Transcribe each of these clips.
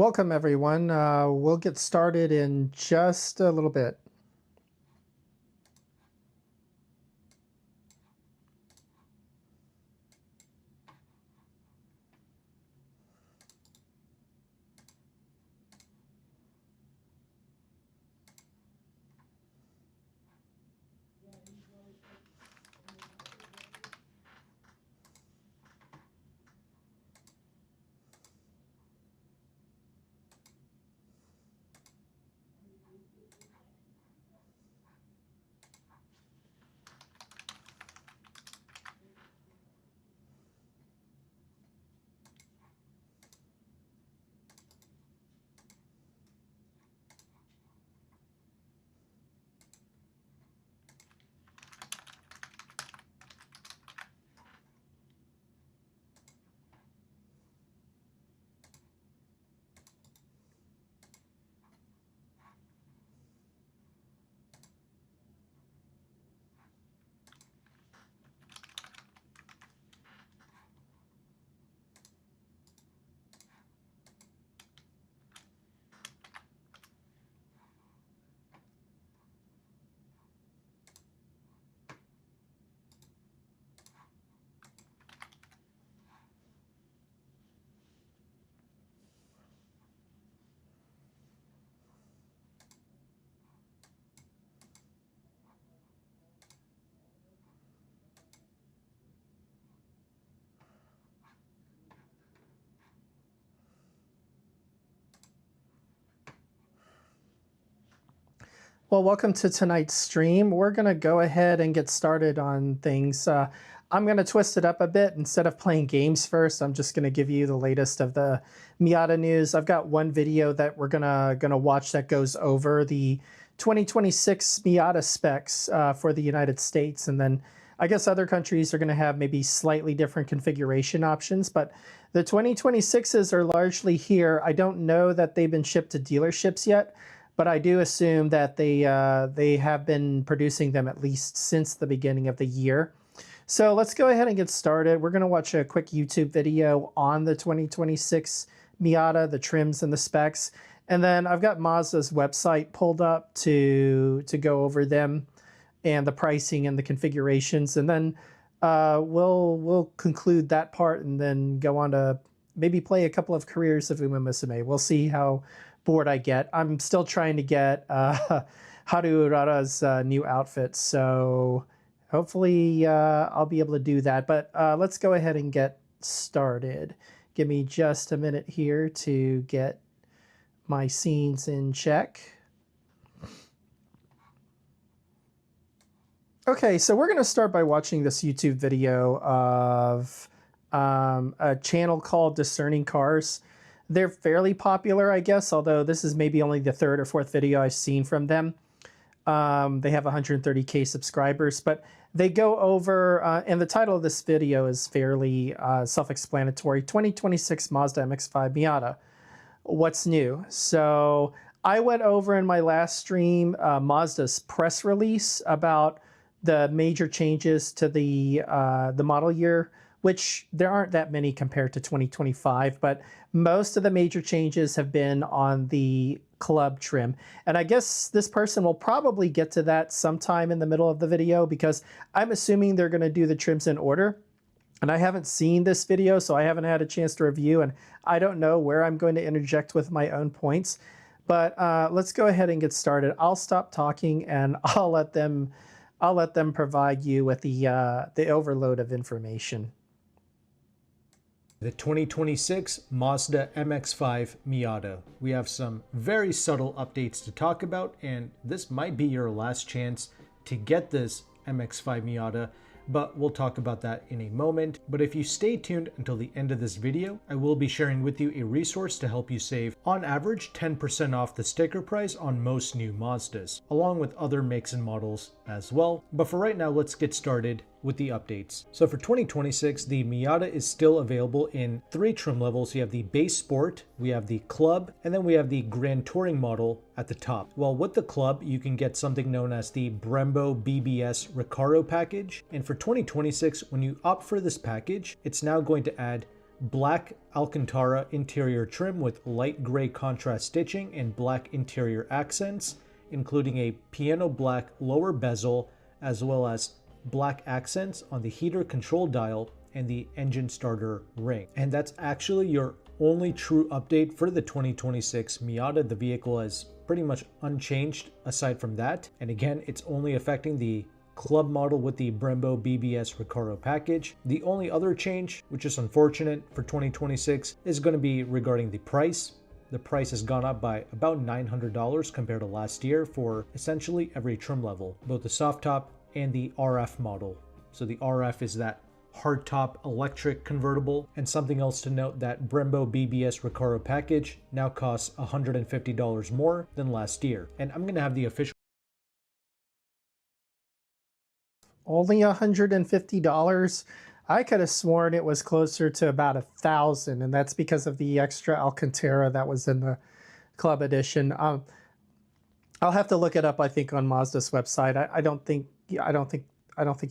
Welcome everyone. We'll get started in just a little bit. Well, welcome to tonight's stream. We're going to go ahead and get started on things. I'm going to twist it up a bit. Instead of playing games first, I'm just going to give you the latest of the Miata news. I've got one video that we're gonna watch that goes over the 2026 Miata specs for the United States, and then I guess other countries are going to have maybe slightly different configuration options, but the 2026s are largely here. I don't know that they've been shipped to dealerships yet, but I do assume that they have been producing them at least since the beginning of the year. So let's go ahead and get started. We're going to watch a quick YouTube video on the 2026 Miata, the trims and the specs. And then I've got Mazda's website pulled up to go over them and the pricing and the configurations. And then we'll conclude that part and then go on to maybe play a couple of careers of Umamusume. We'll see how bored I get. I'm still trying to get Haru Urara's new outfit, so hopefully I'll be able to do that. But let's go ahead and get started. Give me just a minute here to get my scenes in check. Okay, so we're going to start by watching this YouTube video of a channel called Discerning Cars. They're fairly popular, I guess, although this is maybe only the third or fourth video I've seen from them. They have 130K subscribers, but they go over, and the title of this video is fairly self-explanatory, 2026 Mazda MX-5 Miata. What's new? So I went over in my last stream Mazda's press release about the major changes to the model year, which there aren't that many compared to 2025, but most of the major changes have been on the club trim. And I guess this person will probably get to that sometime in the middle of the video, because I'm assuming they're going to do the trims in order. And I haven't seen this video, so I haven't had a chance to review, and I don't know where I'm going to interject with my own points. But let's go ahead and get started. I'll stop talking and I'll let them provide you with the overload of information. The 2026 Mazda MX-5 Miata. We have some very subtle updates to talk about, and this might be your last chance to get this MX-5 Miata, but we'll talk about that in a moment. But if you stay tuned until the end of this video, I will be sharing with you a resource to help you save, on average, 10% off the sticker price on most new Mazdas, along with other makes and models as well. But for right now, let's get started with the updates. So for 2026, the Miata is still available in 3 trim levels. You have the base sport, we have the club, and then we have the grand touring model at the top. Well, with the club, you can get something known as the Brembo BBS Recaro package. And for 2026, when you opt for this package, it's now going to add black Alcantara interior trim with light gray contrast stitching and black interior accents, including a piano black lower bezel, as well as black accents on the heater control dial and the engine starter ring. And that's actually your only true update for the 2026 Miata. The vehicle is pretty much unchanged aside from that. And again, it's only affecting the club model with the Brembo BBS Recaro package. The only other change, which is unfortunate for 2026, is going to be regarding the price. The price has gone up by about $900 compared to last year for essentially every trim level, both the soft top and the RF model. So the RF is that hardtop electric convertible. And something else to note, that Brembo BBS Recaro package now costs $150 more than last year. And I'm going to have the official Only $150? I could have sworn it was closer to about $1,000, and that's because of the extra Alcantara that was in the club edition. I'll have to look it up, I think, on Mazda's website. I don't think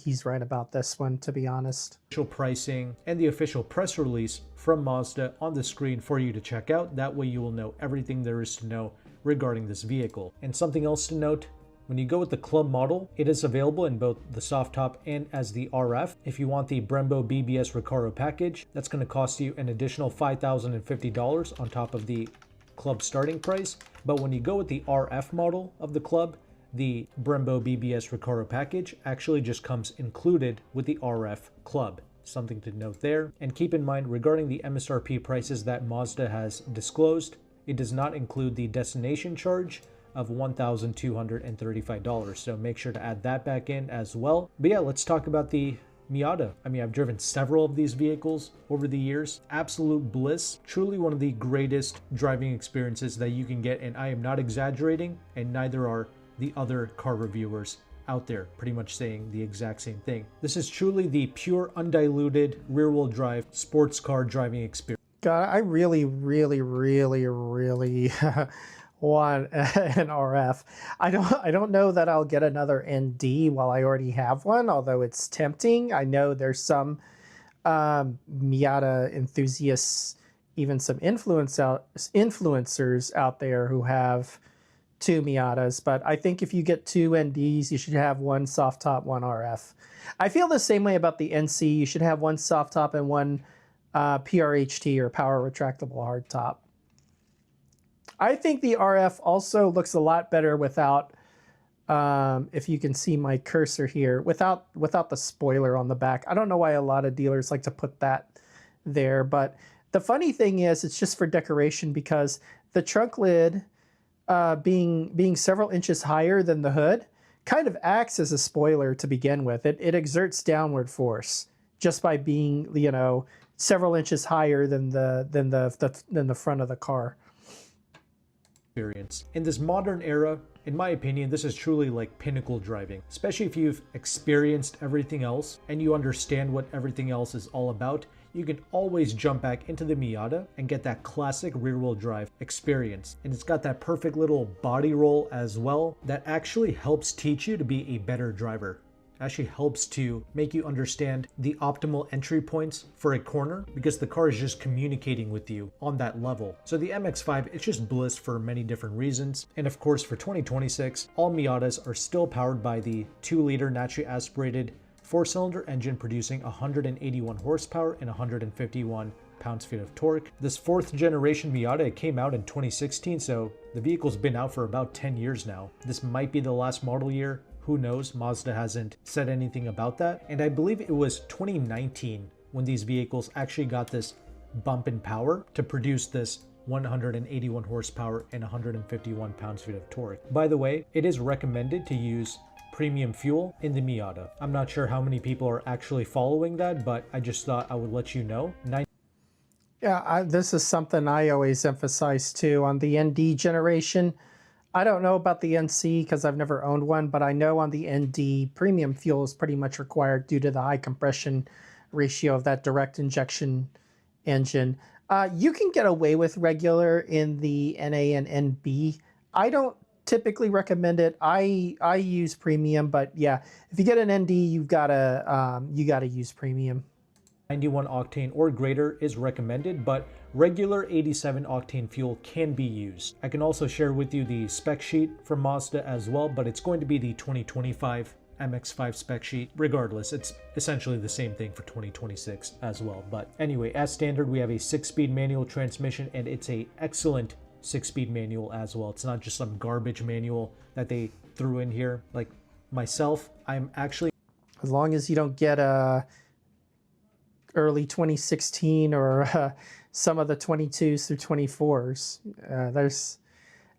he's right about this one, to be honest. Official pricing and the official press release from Mazda on the screen for you to check out. That way you will know everything there is to know regarding this vehicle. And something else to note, when you go with the club model, it is available in both the soft top and as the RF. If you want the Brembo BBS Recaro package, that's going to cost you an additional $5,050 on top of the club starting price. But when you go with the RF model of the club, the Brembo BBS Recaro package actually just comes included with the RF club. Something to note there. And keep in mind, regarding the MSRP prices that Mazda has disclosed, it does not include the destination charge of $1,235. So make sure to add that back in as well. But yeah, let's talk about the Miata. I mean, I've driven several of these vehicles over the years. Absolute bliss. Truly one of the greatest driving experiences that you can get. And I am not exaggerating, and neither are the other car reviewers out there, pretty much saying the exact same thing. This is truly the pure, undiluted, rear-wheel drive sports car driving experience. God, I really want an RF. I don't know that I'll get another ND while I already have one, although it's tempting. I know there's some Miata enthusiasts, even some influencers out there who have two Miatas, but I think if you get two NDs, you should have one soft top, one RF. I feel the same way about the NC. You should have one soft top and one PRHT, or power retractable hardtop. I think the RF also looks a lot better without, if you can see my cursor here, without the spoiler on the back. I don't know why a lot of dealers like to put that there, but the funny thing is it's just for decoration, because the trunk lid, being several inches higher than the hood, kind of acts as a spoiler to begin with. It exerts downward force just by being, you know, several inches higher than the front of the car. Experience. In this modern era, in my opinion, this is truly like pinnacle driving, especially if you've experienced everything else and you understand what everything else is all about. You can always jump back into the Miata and get that classic rear-wheel drive experience. And it's got that perfect little body roll as well that actually helps teach you to be a better driver. Actually helps to make you understand the optimal entry points for a corner, because the car is just communicating with you on that level. So the MX-5, it's just bliss for many different reasons. And of course, for 2026, all Miatas are still powered by the 2-liter naturally aspirated 4-cylinder engine, producing 181 horsepower and 151 pounds-feet of torque. This 4th generation Miata, it came out in 2016, so the vehicle's been out for about 10 years now. This might be the last model year. Who knows? Mazda hasn't said anything about that. And I believe it was 2019 when these vehicles actually got this bump in power to produce this 181 horsepower and 151 pounds-feet of torque. By the way, it is recommended to use premium fuel in the Miata. I'm not sure how many people are actually following that, but I just thought I would let you know. Yeah, this is something I always emphasize too on the ND generation. I don't know about the NC because I've never owned one, but I know on the ND, premium fuel is pretty much required due to the high compression ratio of that direct injection engine. You can get away with regular in the NA and NB. I don't typically recommend it. I use premium, but yeah, if you get an ND, you've gotta use premium. 91 octane or greater is recommended, but regular 87 octane fuel can be used. I can also share with you the spec sheet from Mazda as well, but it's going to be the 2025 MX-5 spec sheet. Regardless, it's essentially the same thing for 2026 as well. But anyway, as standard, we have a 6-speed manual transmission, and it's a excellent 6-speed manual as well. It's not just some garbage manual that they threw in here. Like myself, I'm actually, as long as you don't get a early 2016 or some of the 22s through 24s.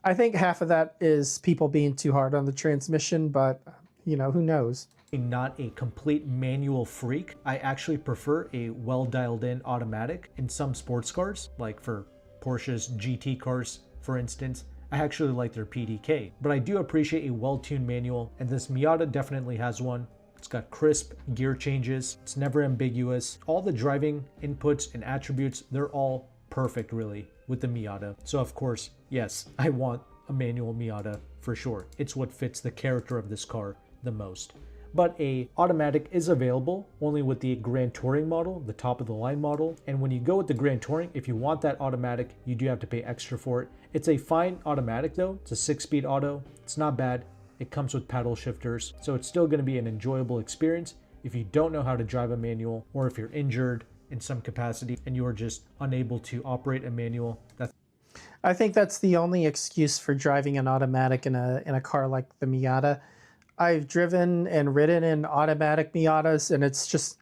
I think half of that is people being too hard on the transmission, but you know, who knows? not a complete manual freak. I actually prefer a well dialed in automatic in some sports cars, like for Porsche's GT cars, for instance. I actually like their PDK, but I do appreciate a well-tuned manual, and this Miata definitely has one. It's got crisp gear changes. It's never ambiguous. All the driving inputs and attributes, they're all perfect really with the Miata. So of course, yes, I want a manual Miata for sure. It's what fits the character of this car the most. But a automatic is available only with the Grand Touring model, the top of the line model. And when you go with the Grand Touring, if you want that automatic, you do have to pay extra for it. It's a fine automatic though. It's a 6-speed auto. It's not bad. It comes with paddle shifters, so it's still going to be an enjoyable experience if you don't know how to drive a manual, or if you're injured in some capacity and you are just unable to operate a manual. I think that's the only excuse for driving an automatic in a car like the Miata. I've driven and ridden in automatic Miatas, and it's just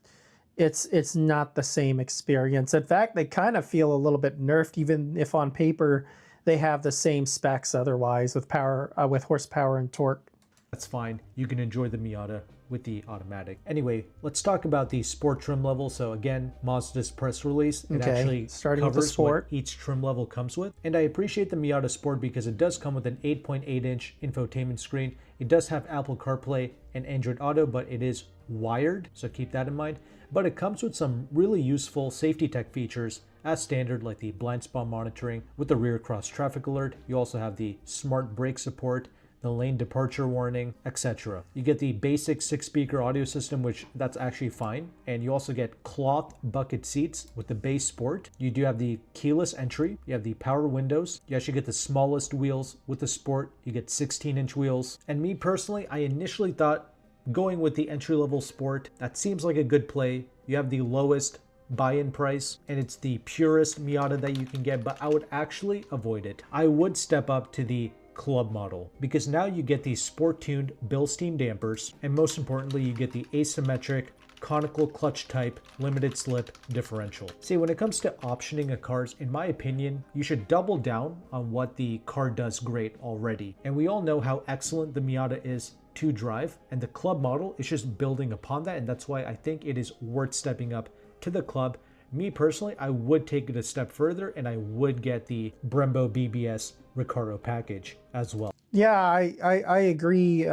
it's not the same experience. In fact, they kind of feel a little bit nerfed, even if on paper they have the same specs otherwise with power, with horsepower and torque. That's fine. You can enjoy the Miata with the automatic. Anyway, let's talk about the sport trim level. So again, Mazda's press release, it actually starting with the covers sport, what each trim level comes with. And I appreciate the Miata Sport because it does come with an 8.8-inch infotainment screen. It does have Apple CarPlay and Android Auto, but it is wired, so keep that in mind. But it comes with some really useful safety tech features as standard, like the blind spot monitoring with the rear cross traffic alert. You also have the smart brake support, the lane departure warning, etc. You get the basic 6-speaker audio system, which that's actually fine. And you also get cloth bucket seats with the base Sport. You do have the keyless entry. You have the power windows. You actually get the smallest wheels with the Sport. You get 16-inch wheels. And me personally, I initially thought going with the entry-level Sport, that seems like a good play. You have the lowest buy-in price, and it's the purest Miata that you can get, but I would actually avoid it. I would step up to the Club model, because now you get these sport-tuned Bilstein dampers, and most importantly, you get the asymmetric conical clutch type limited slip differential. See, when it comes to optioning a cars, in my opinion, you should double down on what the car does great already. And we all know how excellent the Miata is to drive, and the Club model is just building upon that, and that's why I think it is worth stepping up to the Club. Me personally, I would take it a step further, and I would get the Brembo BBS Recaro package as well. Yeah, I agree. If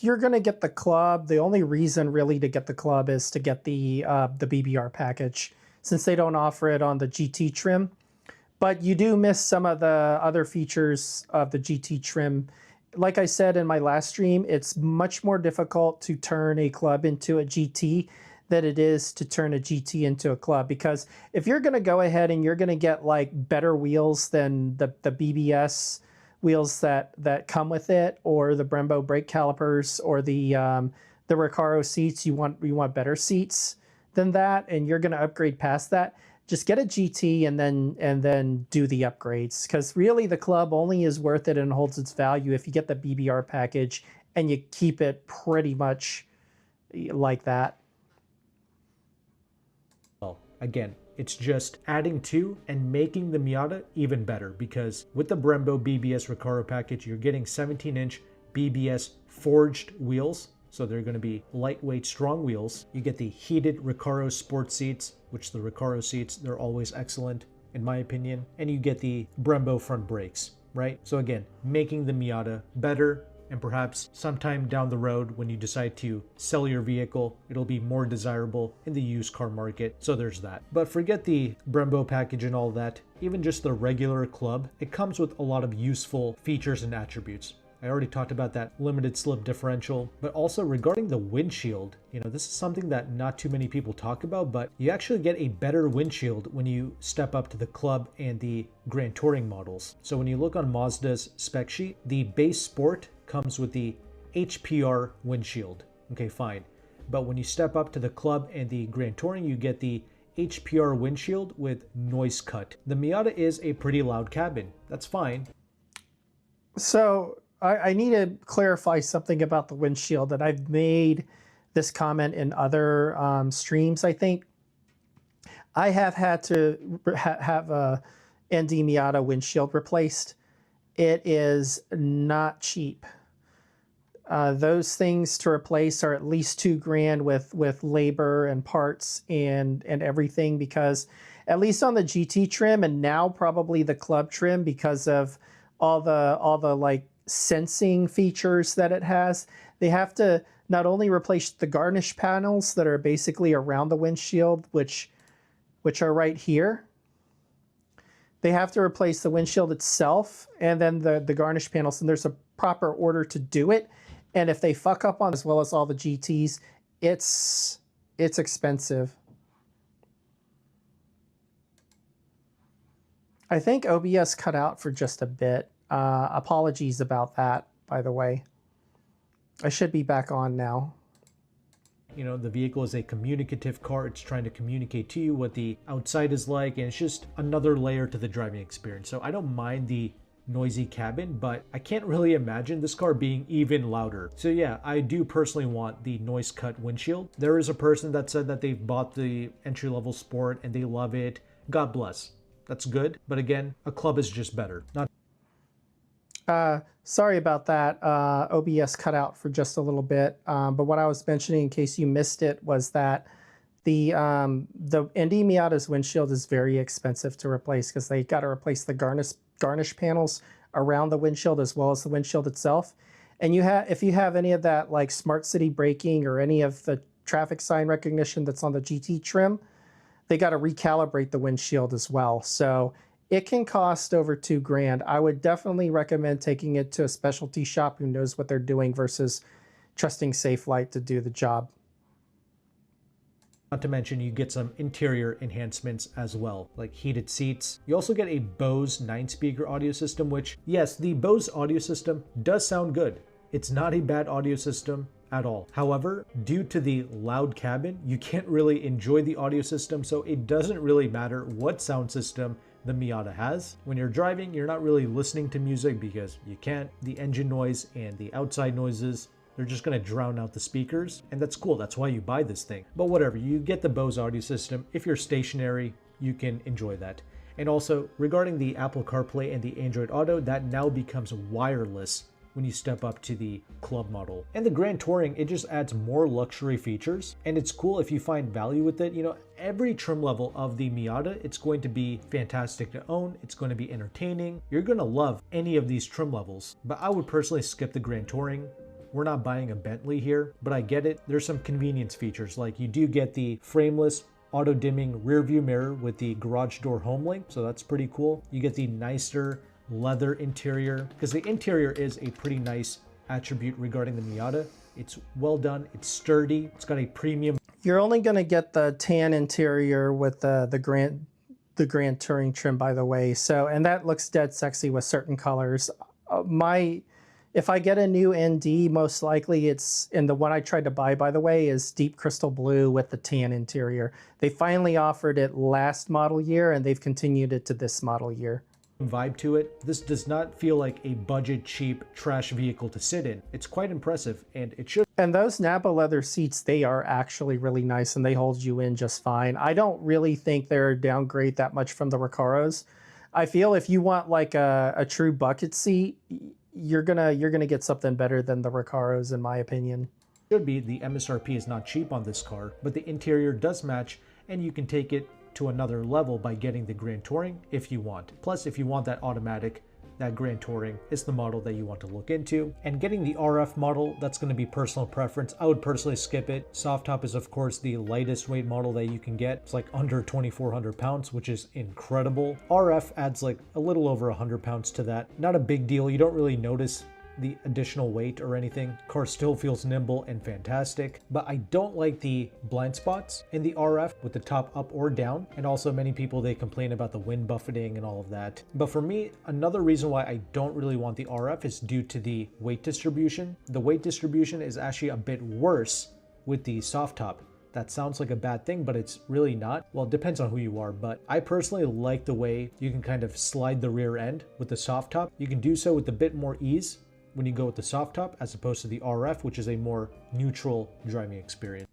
you're gonna get the Club, the only reason really to get the Club is to get the BBR package, since they don't offer it on the GT trim. But you do miss some of the other features of the GT trim. Like I said in my last stream, it's much more difficult to turn a Club into a GT than it is to turn a GT into a Club, because if you're going to go ahead and you're going to get like better wheels than the BBS wheels that come with it, or the Brembo brake calipers, or the Recaro seats, you want better seats than that, and you're going to upgrade past that, just get a GT and then do the upgrades, because really the Club only is worth it and holds its value if you get the BBR package and you keep it pretty much like that. Again, it's just adding to and making the Miata even better, because with the Brembo BBS Recaro package, you're getting 17-inch BBS forged wheels. So they're going to be lightweight, strong wheels. You get the heated Recaro sport seats, which the Recaro seats, they're always excellent in my opinion. And you get the Brembo front brakes, right? So again, making the Miata better, and perhaps sometime down the road when you decide to sell your vehicle, it'll be more desirable in the used car market. So there's that. But forget the Brembo package and all that. Even just the regular Club, it comes with a lot of useful features and attributes. I already talked about that limited slip differential, but also regarding the windshield, this is something that not too many people talk about, but you actually get a better windshield when you step up to the Club and the Grand Touring models. So when you look on Mazda's spec sheet, the base Sport comes with the HPR windshield. Okay, fine. But when you step up to the Club and the Grand Touring, you get the HPR windshield with noise cut. The Miata is a pretty loud cabin. That's fine. So I need to clarify something about the windshield, that I've made this comment in other streams, I think. I have had to have a ND Miata windshield replaced. It is not cheap. Those things to replace are at least $2,000 with labor and parts and everything, because at least on the GT trim, and now probably the Club trim, because of all the like sensing features that it has, they have to not only replace the garnish panels that are basically around the windshield, which are right here. They have to replace the windshield itself and then the garnish panels, and there's a proper order to do it. And if they fuck up on, as well as all the GTs, it's expensive. I think OBS cut out for just a bit. Apologies about that, by the way. I should be back on now. The vehicle is a communicative car. It's trying to communicate to you what the outside is like, and it's just another layer to the driving experience. So I don't mind the noisy cabin, but I can't really imagine this car being even louder. So yeah, I do personally want the noise cut windshield. There is a person that said that they've bought the entry-level Sport and they love it. God bless. That's good. But again, a Club is just better. Sorry about that. OBS cut out for just a little bit. But what I was mentioning, in case you missed it, was that the ND Miata's windshield is very expensive to replace, because they got to replace the garnish panels around the windshield as well as the windshield itself. And if you have any of that like smart city braking or any of the traffic sign recognition that's on the GT trim, they got to recalibrate the windshield as well. So it can cost over $2,000. I would definitely recommend taking it to a specialty shop who knows what they're doing versus trusting Safelite to do the job. Not to mention, you get some interior enhancements as well, like heated seats. You also get a Bose 9-speaker audio system, which, yes, the Bose audio system does sound good. It's not a bad audio system at all. However, due to the loud cabin, you can't really enjoy the audio system, so it doesn't really matter what sound system the Miata has. When you're driving, you're not really listening to music because you can't. The engine noise and the outside noises, they're just going to drown out the speakers, and that's cool. That's why you buy this thing. But whatever, you get the Bose audio system. If you're stationary, you can enjoy that. And also, regarding the Apple CarPlay and the Android Auto, that now becomes wireless when you step up to the Club model. And the Grand Touring, it just adds more luxury features, and it's cool if you find value with it. Every trim level of the Miata, it's going to be fantastic to own. It's going to be entertaining. You're going to love any of these trim levels, but I would personally skip the Grand Touring. We're not buying a Bentley here, but I get it. There's some convenience features, like you do get the frameless auto-dimming rear view mirror with the garage door home link, so that's pretty cool. You get the nicer leather interior, because the interior is a pretty nice attribute regarding the Miata. It's well done, it's sturdy, it's got a premium. You're only going to get the tan interior with the Grand Touring trim, by the way. So, and that looks dead sexy with certain colors. If I get a new ND, most likely and the one I tried to buy, by the way, is deep crystal blue with the tan interior. They finally offered it last model year, and they've continued it to this model year. Vibe to it. This does not feel like a budget cheap trash vehicle to sit in. It's quite impressive, and it should. And those Napa leather seats, they are actually really nice, and they hold you in just fine. I don't really think they're a downgrade that much from the Recaros. I feel if you want like a true bucket seat, you're gonna get something better than the Recaros, in my opinion. Should be. The MSRP is not cheap on this car, but the interior does match, and you can take it to another level by getting the Grand Touring if you want. Plus, if you want that automatic, that Grand Touring is the model that you want to look into. And getting the RF model, that's going to be personal preference. I would personally skip it. Soft top is of course the lightest weight model that you can get. It's like under 2,400 pounds, which is incredible. RF adds like a little over 100 pounds to that. Not a big deal. You don't really notice the additional weight or anything. Car still feels nimble and fantastic, but I don't like the blind spots in the RF with the top up or down. And also many people, they complain about the wind buffeting and all of that. But for me, another reason why I don't really want the RF is due to the weight distribution. The weight distribution is actually a bit worse with the soft top. That sounds like a bad thing, but it's really not. Well, it depends on who you are, but I personally like the way you can kind of slide the rear end with the soft top. You can do so with a bit more ease when you go with the soft top as opposed to the RF, which is a more neutral driving experience.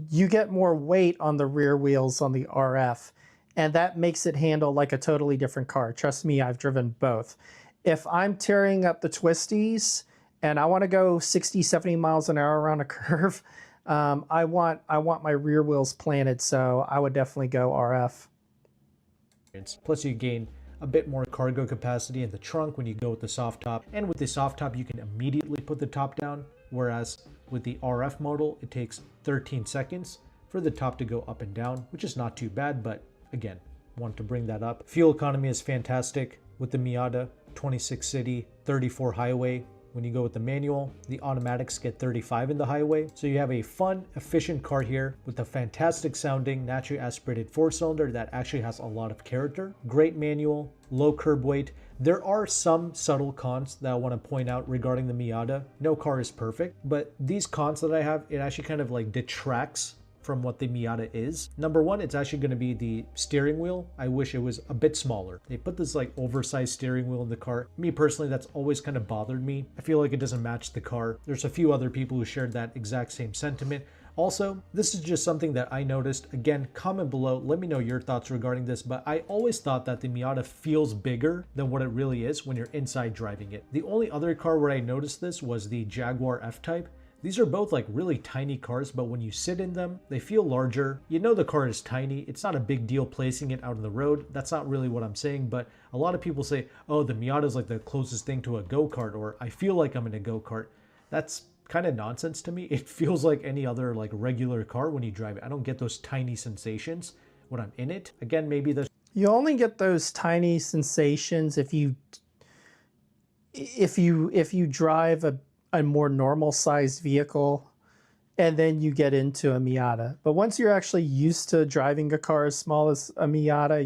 You get more weight on the rear wheels on the RF, and that makes it handle like a totally different car. Trust me, I've driven both. If I'm tearing up the twisties and I want to go 60, 70 miles an hour around a curve, I want my rear wheels planted, so I would definitely go RF. Plus you gain a bit more cargo capacity in the trunk when you go with the soft top. And with the soft top, you can immediately put the top down, whereas with the RF model, it takes 13 seconds for the top to go up and down, which is not too bad, but again, want to bring that up. Fuel economy is fantastic with the Miata, 26 city, 34 highway. When you go with the manual, the automatics get 35 in the highway. So you have a fun, efficient car here with a fantastic sounding, naturally aspirated 4-cylinder that actually has a lot of character. Great manual, low curb weight. There are some subtle cons that I want to point out regarding the Miata. No car is perfect, but these cons that I have, it actually kind of like detracts from what the Miata is. Number one, it's actually going to be the steering wheel. I wish it was a bit smaller. They put this like oversized steering wheel in the car. Me personally, that's always kind of bothered me. I feel like it doesn't match the car. There's a few other people who shared that exact same sentiment. Also, this is just something that I noticed. Again, comment below, let me know your thoughts regarding this, but I always thought that the Miata feels bigger than what it really is when you're inside driving it. The only other car where I noticed this was the Jaguar F-Type. These are both like really tiny cars, but when you sit in them, they feel larger. You know the car is tiny. It's not a big deal placing it out on the road. That's not really what I'm saying, but a lot of people say, oh, the Miata is like the closest thing to a go-kart, or I feel like I'm in a go-kart. That's kind of nonsense to me. It feels like any other like regular car when you drive it. I don't get those tiny sensations when I'm in it. Again, maybe that's... You only get those tiny sensations if you drive a more normal sized vehicle and then you get into a Miata. But once you're actually used to driving a car as small as a Miata,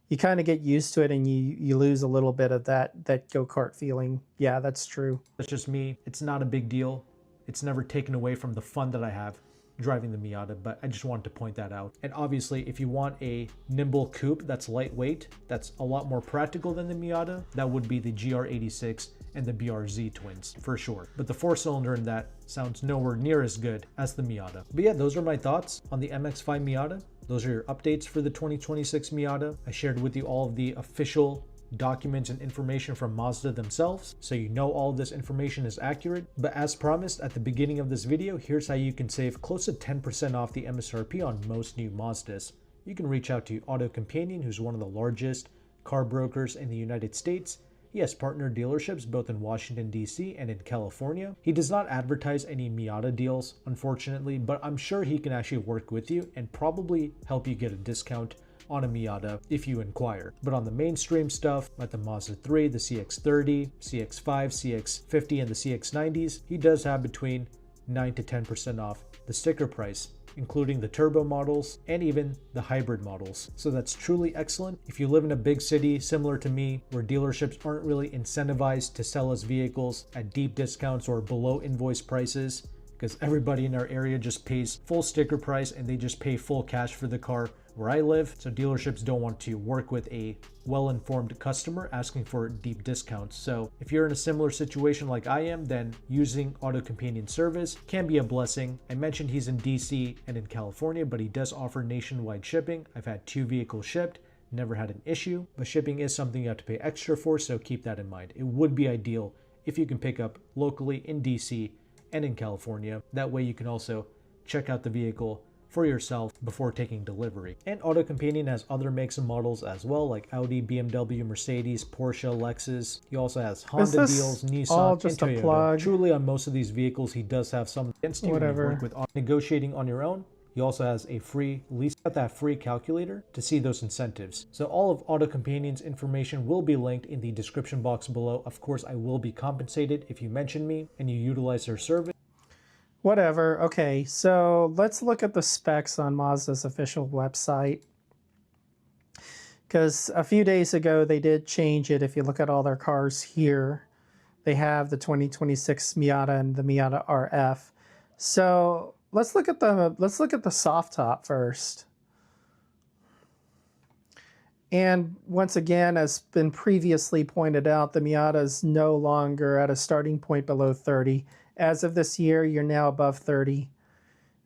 you kind of get used to it and you lose a little bit of that go-kart feeling. Yeah, that's true. That's just me. It's not a big deal. It's never taken away from the fun that I have driving the Miata, but I just wanted to point that out. And obviously, if you want a nimble coupe that's lightweight, that's a lot more practical than the Miata, that would be the GR86 and the BRZ twins for sure. But the 4-cylinder in that sounds nowhere near as good as the Miata. But yeah, those are my thoughts on the MX-5 Miata. Those are your updates for the 2026 Miata. I shared with you all of the official documents and information from Mazda themselves, so you know all of this information is accurate. But as promised at the beginning of this video, here's how you can save close to 10% off the MSRP on most new Mazdas. You can reach out to Auto Companion, who's one of the largest car brokers in the United States. He has partner dealerships both in Washington, D.C. and in California. He does not advertise any Miata deals, unfortunately, but I'm sure he can actually work with you and probably help you get a discount on a Miata if you inquire. But on the mainstream stuff, like the Mazda 3, the CX-30, CX-5, CX-50, and the CX-90s, he does have between 9 to 10% off the sticker price, including the turbo models and even the hybrid models. So that's truly excellent. If you live in a big city similar to me, where dealerships aren't really incentivized to sell us vehicles at deep discounts or below invoice prices, because everybody in our area just pays full sticker price and they just pay full cash for the car where I live. So dealerships don't want to work with a well-informed customer asking for deep discounts. So if you're in a similar situation like I am, then using Auto Companion service can be a blessing. I mentioned he's in DC and in California, but he does offer nationwide shipping. I've had 2 vehicles shipped, never had an issue, but shipping is something you have to pay extra for, so keep that in mind. It would be ideal if you can pick up locally in DC and in California. That way you can also check out the vehicle for yourself before taking delivery. And Auto Companion has other makes and models as well, like Audi, BMW, Mercedes, Porsche, Lexus. He also has Honda deals, Nissan, and Toyota. Truly, on most of these vehicles, he does have some against you. Whatever. Work with negotiating on your own. He also has a free, at least got that free calculator to see those incentives. So all of Auto Companion's information will be linked in the description box below. Of course, I will be compensated if you mention me and you utilize their service. Whatever. Okay, so let's look at the specs on Mazda's official website. Because a few days ago they did change it. If you look at all their cars here, they have the 2026 Miata and the Miata RF. So let's look at the soft top first. And once again, as been previously pointed out, the Miata is no longer at a starting point below 30. As of this year, you're now above 30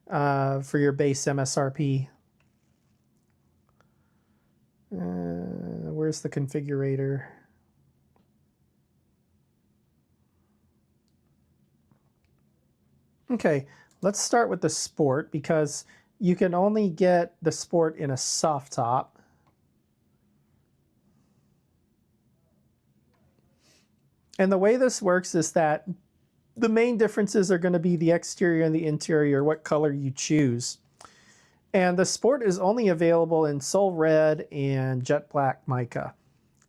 for your base MSRP. Where's the configurator? Okay, let's start with the Sport because you can only get the Sport in a soft top. And the way this works is that the main differences are going to be the exterior and the interior, what color you choose. And the Sport is only available in Soul Red and Jet Black Mica.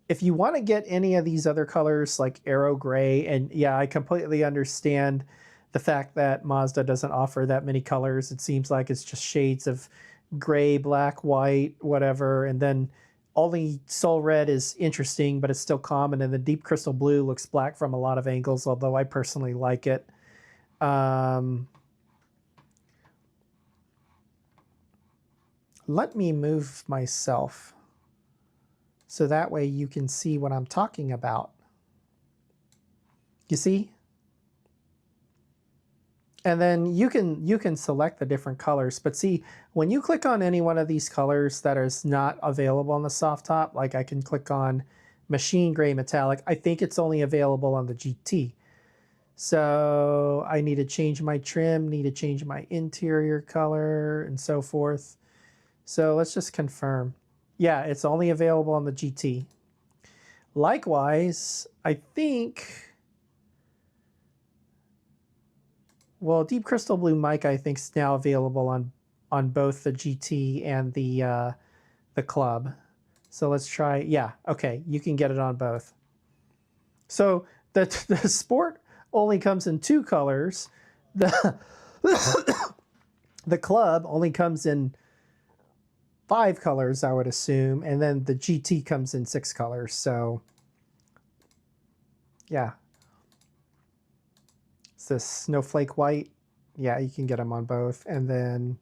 If you want to get any of these other colors like Aero Gray, and yeah, I completely understand the fact that Mazda doesn't offer that many colors. It seems like it's just shades of gray, black, white, whatever. And then only Soul Red is interesting, but it's still common. And the Deep Crystal Blue looks black from a lot of angles, although I personally like it. Let me move myself so that way you can see what I'm talking about. You see? And then you can select the different colors. But see, when you click on any one of these colors that is not available on the soft top, like I can click on Machine Gray Metallic, I think it's only available on the GT. So I need to change my trim, need to change my interior color, and so forth. So let's just confirm. Yeah, it's only available on the GT. Likewise, I think, well, Deep Crystal Blue Mica I think is now available on both the GT and the Club. So let's try. Yeah, okay, you can get it on both. So the Sport only comes in 2 colors. The the Club only comes in 5 colors, I would assume, and then the GT comes in 6 colors. So yeah. It's this Snowflake White. Yeah, you can get them on both. And then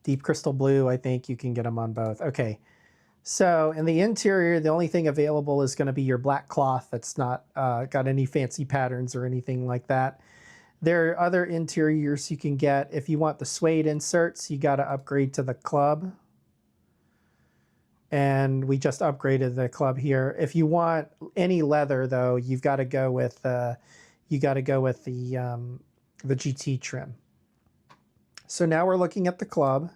Deep Crystal Blue, I think you can get them on both. Okay. So in the interior, the only thing available is going to be your black cloth that's not got any fancy patterns or anything like that. There are other interiors you can get. If you want the suede inserts, you got to upgrade to the Club. And we just upgraded the Club here. If you want any leather, though, you've got to go with the GT trim. So now we're looking at the Club.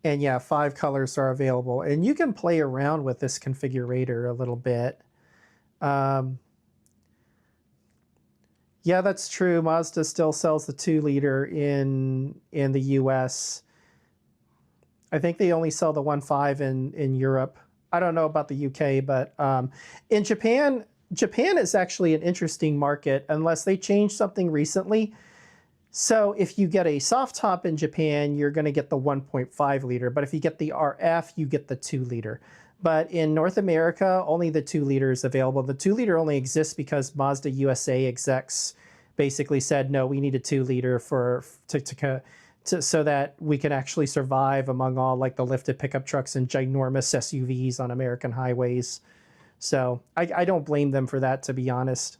And yeah, 5 colors are available. And you can play around with this configurator a little bit. Yeah, that's true. Mazda still sells the 2-liter in the US. I think they only sell the 1.5 in Europe. I don't know about the UK, but in Japan is actually an interesting market unless they change something recently. So if you get a soft top in Japan, you're going to get the 1.5 liter. But if you get the RF, you get the 2 liter. But in North America, only the 2 liter is available. The 2 liter only exists because Mazda USA execs basically said, no, we need a 2 liter so that we can actually survive among all like the lifted pickup trucks and ginormous SUVs on American highways. So I don't blame them for that, to be honest.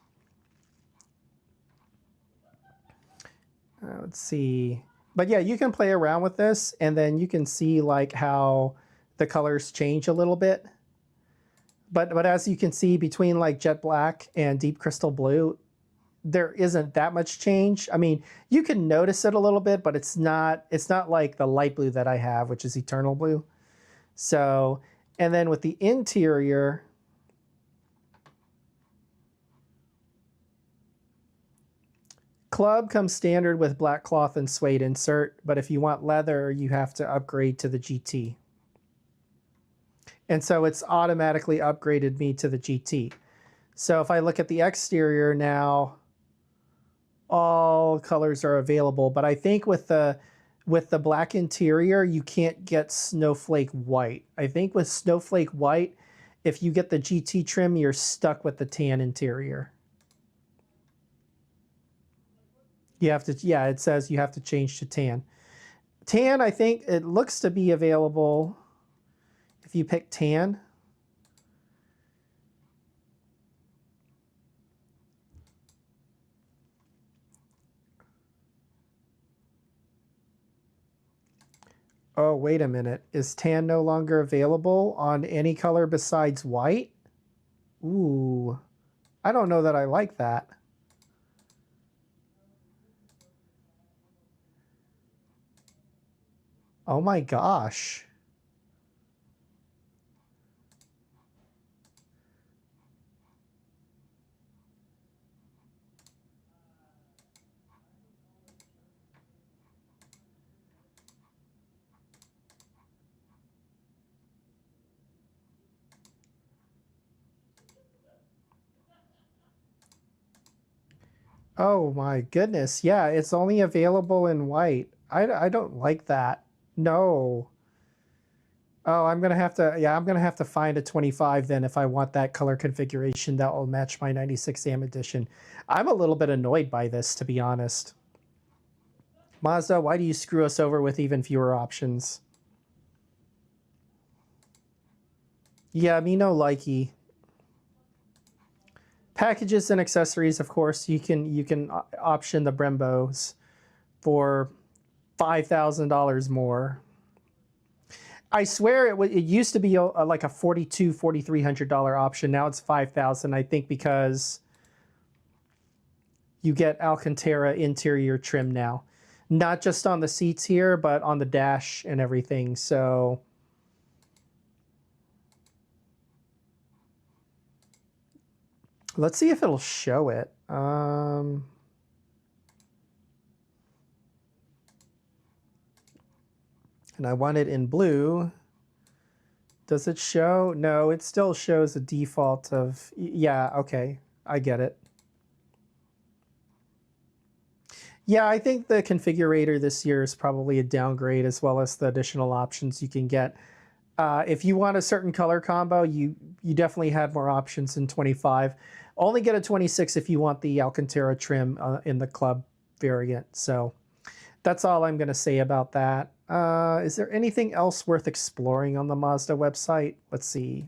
Let's see. But yeah, you can play around with this and then you can see like how the colors change a little bit. But as you can see between like Jet Black and Deep Crystal Blue, there isn't that much change. I mean, you can notice it a little bit, but it's not like the light blue that I have, which is Eternal Blue. So, and then with the interior, Club comes standard with black cloth and suede insert, but if you want leather, you have to upgrade to the GT. And so it's automatically upgraded me to the GT. So if I look at the exterior now, all colors are available, but I think with the black interior, you can't get snowflake white. I think with snowflake white, if you get the GT trim, you're stuck with the tan interior. You have to, yeah, it says you have to change to tan. Tan, I think it looks to be available if you pick tan. Oh, wait a minute. Is tan no longer available on any color besides white? Ooh, I don't know that I like that. Oh my gosh. Oh my goodness. Yeah, it's only available in white. I don't like that. No. Oh, I'm gonna have to, yeah, I'm gonna have to find a 25 then if I want that color configuration that will match my 96 AM edition. I'm a little bit annoyed by this, to be honest. Mazda, why do you screw us over with even fewer options? Yeah, me no likey. Packages and accessories, of course, you can option the Brembos for $5,000 more. I swear it used to be like a $4,300 option. Now it's $5,000. I think because you get Alcantara interior trim now, not just on the seats here, but on the dash and everything. So let's see if it'll show it. And I want it in blue. Does it show? No, it still shows a default of, yeah, okay, I get it. Yeah, I think the configurator this year is probably a downgrade as well as the additional options you can get. If you want a certain color combo, you definitely had more options in 25. Only get a 26 if you want the Alcantara trim in the club variant. So that's all I'm going to say about that. Is there anything else worth exploring on the Mazda website? Let's see.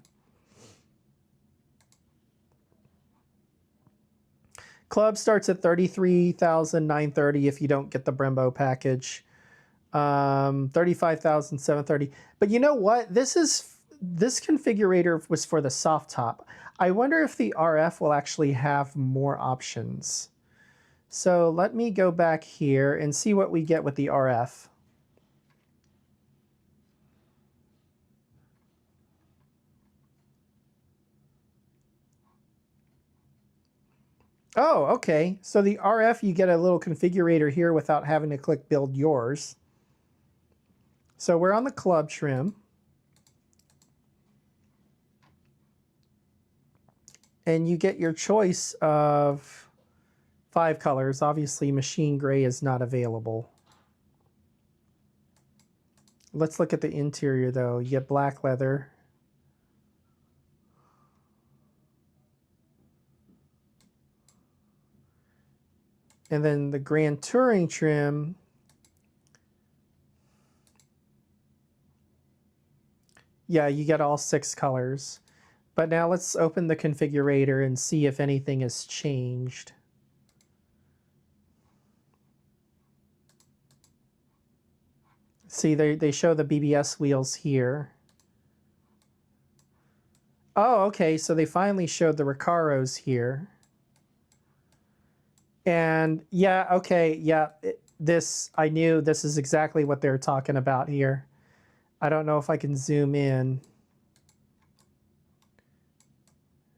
Club starts at $33,930 if you don't get the Brembo package. $35,730. But you know what? This configurator was for the soft top. I wonder if the RF will actually have more options. So let me go back here and see what we get with the RF. Oh, okay. So the RF, you get a little configurator here without having to click build yours. So we're on the club trim. And you get your choice of 5 colors. Obviously, machine gray is not available. Let's look at the interior though. You get black leather. And then the Grand Touring trim, yeah, you get all 6 colors. But now let's open the configurator and see if anything has changed. See, they show the BBS wheels here. Oh, okay, so they finally showed the Recaros here. And yeah, okay, yeah, I knew this is exactly what they're talking about here. I don't know if I can zoom in.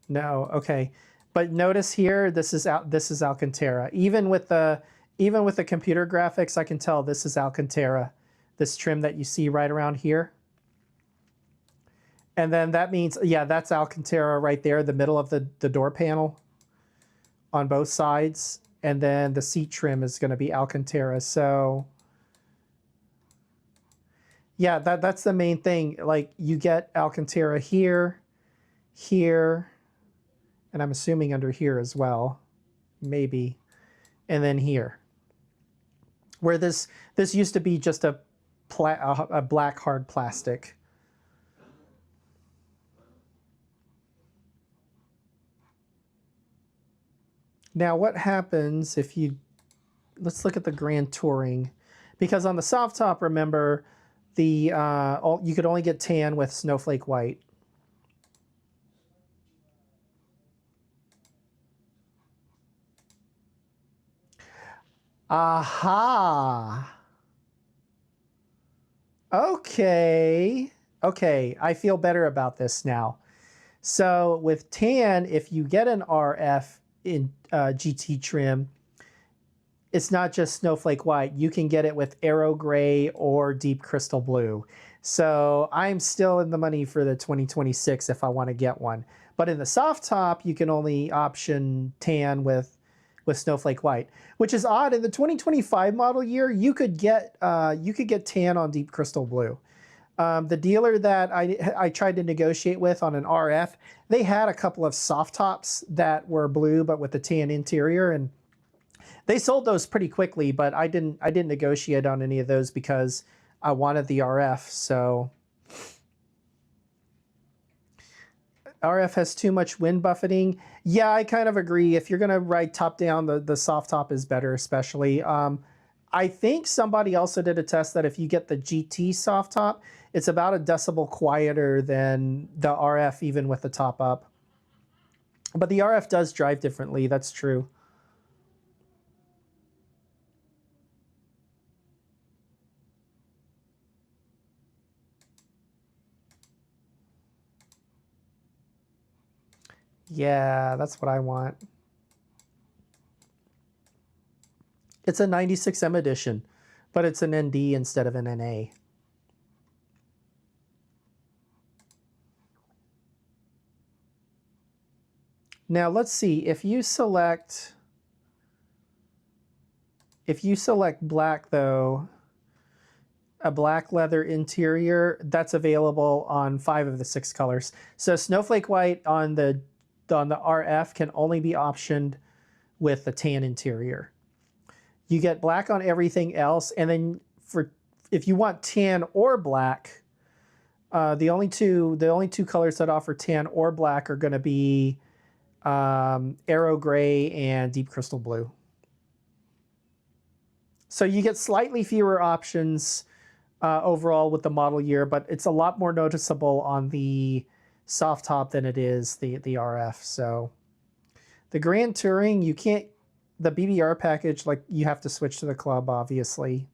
No, okay. But notice here, this is Alcantara. Even with the even with the computer graphics, I can tell this is Alcantara, this trim that you see right around here. And then that means, yeah, that's Alcantara right there, the middle of the door panel on both sides. And then the seat trim is going to be Alcantara. So yeah, that's the main thing. Like you get Alcantara here, here, and I'm assuming under here as well, maybe, and then here. Where this used to be just a black hard plastic. Now, what happens if you, let's look at the Grand Touring, because on the soft top, remember, the you could only get tan with snowflake white. Aha. Okay. Okay, I feel better about this now. So with tan, if you get an RF in GT trim, it's not just snowflake white. You can get it with aero gray or deep crystal blue. So I'm still in the money for the 2026 if I want to get one. But in the soft top, you can only option tan with snowflake white, which is odd. In the 2025 model year, you could get tan on deep crystal blue. The dealer that I tried to negotiate with on an RF, they had a couple of soft tops that were blue but with the tan interior, and they sold those pretty quickly. But I didn't negotiate on any of those because I wanted the RF. So RF has too much wind buffeting. Yeah, I kind of agree. If you're gonna ride top down, the soft top is better, especially. I think somebody also did a test that if you get the GT soft top, it's about a decibel quieter than the RF, even with the top up. But the RF does drive differently, that's true. Yeah, that's what I want. It's a 96M edition, but it's an ND instead of an NA. Now let's see, if you select black though, a black leather interior, that's available on 5 of the 6 colors. So snowflake white on the RF can only be optioned with the tan interior. You get black on everything else, and then if you want tan or black, the only two colors that offer tan or black are going to be aero gray and deep crystal blue. So you get slightly fewer options overall with the model year, but it's a lot more noticeable on the soft top than it is the RF. So the Grand Touring, you can't, the BBR package, like you have to switch to the club, obviously.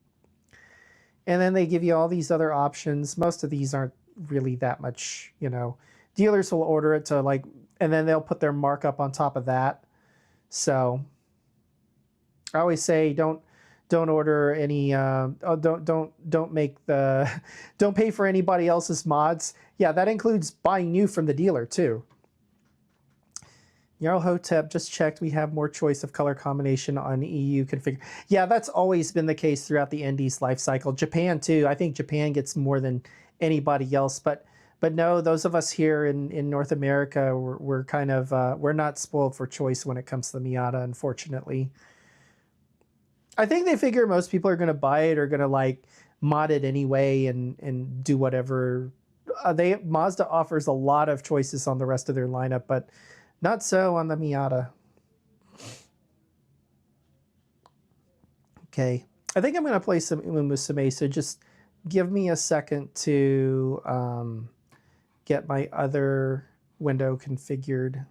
And then they give you all these other options. Most of these aren't really that much, you know. Dealers will order it to like, and then they'll put their markup on top of that. So I always say don't order any don't make the don't pay for anybody else's mods. Yeah, that includes buying new from the dealer too. Yarl Hotep just checked. We have more choice of color combination on EU configure. Yeah, that's always been the case throughout the ND's life cycle. Japan too. I think Japan gets more than anybody else, but no, those of us here in North America, we're kind of we're not spoiled for choice when it comes to the Miata, unfortunately. I think they figure most people are going to buy it or going to like mod it anyway and do whatever. Mazda offers a lot of choices on the rest of their lineup, but not so on the Miata. Okay, I think I'm going to play some Umamusume, so just give me a second to get my other window configured.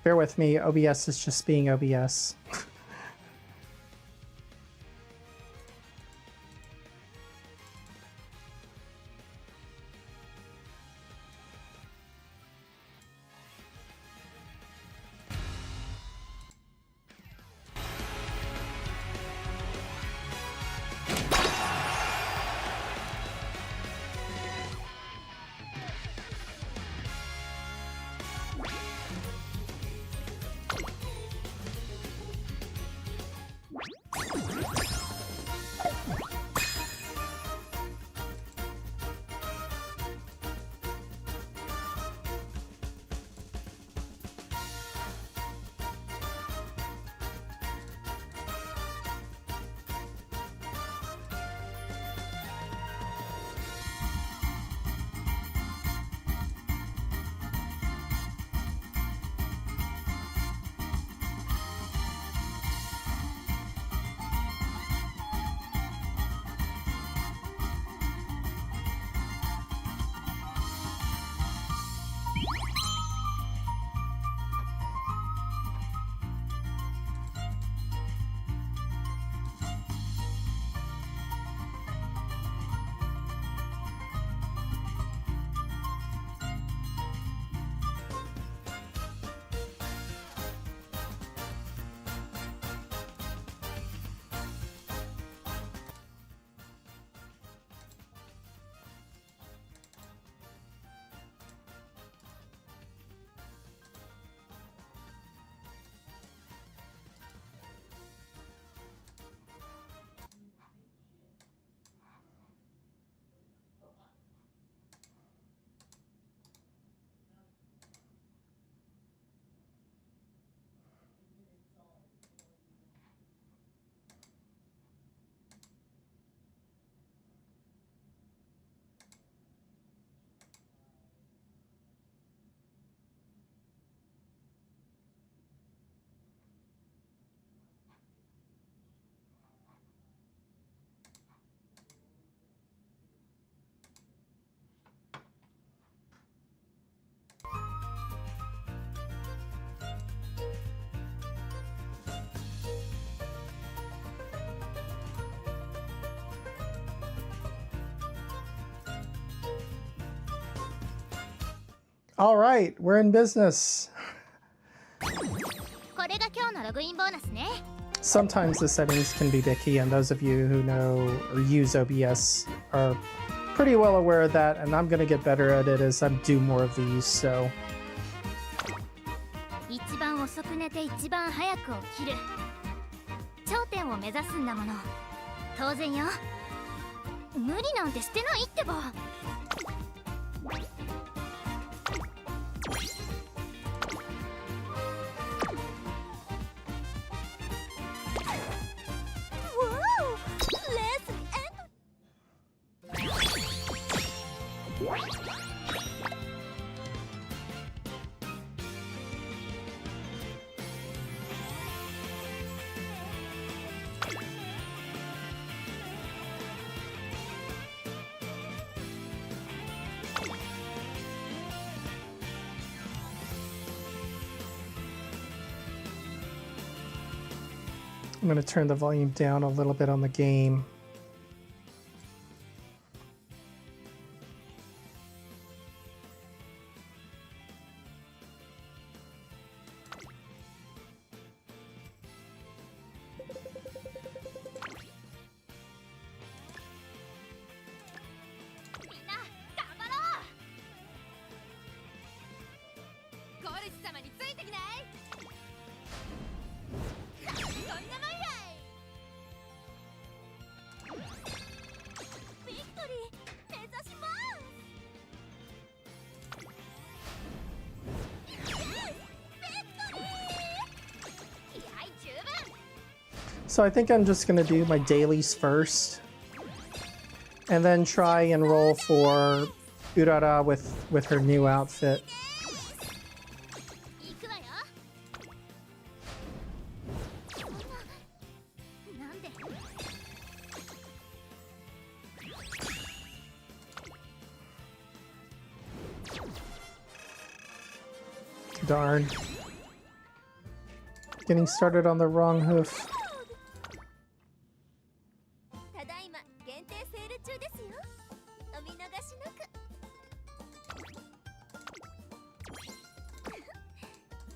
Bear with me, OBS is just being OBS. All right, we're in business. Sometimes the settings can be dicky, and those of you who know or use OBS are pretty well aware of that, and I'm going to get better at it as I do more of these, so... 一番遅く寝て一番早く起きる。頂点を目指すんだもの。当然よ。無理なんてしてないってば。I'm going to turn the volume down a little bit on the game. So I think I'm just going to do my dailies first, and then try and roll for Urara with her new outfit. Darn. Getting started on the wrong hoof. ただいま限定セール中ですよ。お見逃しなく。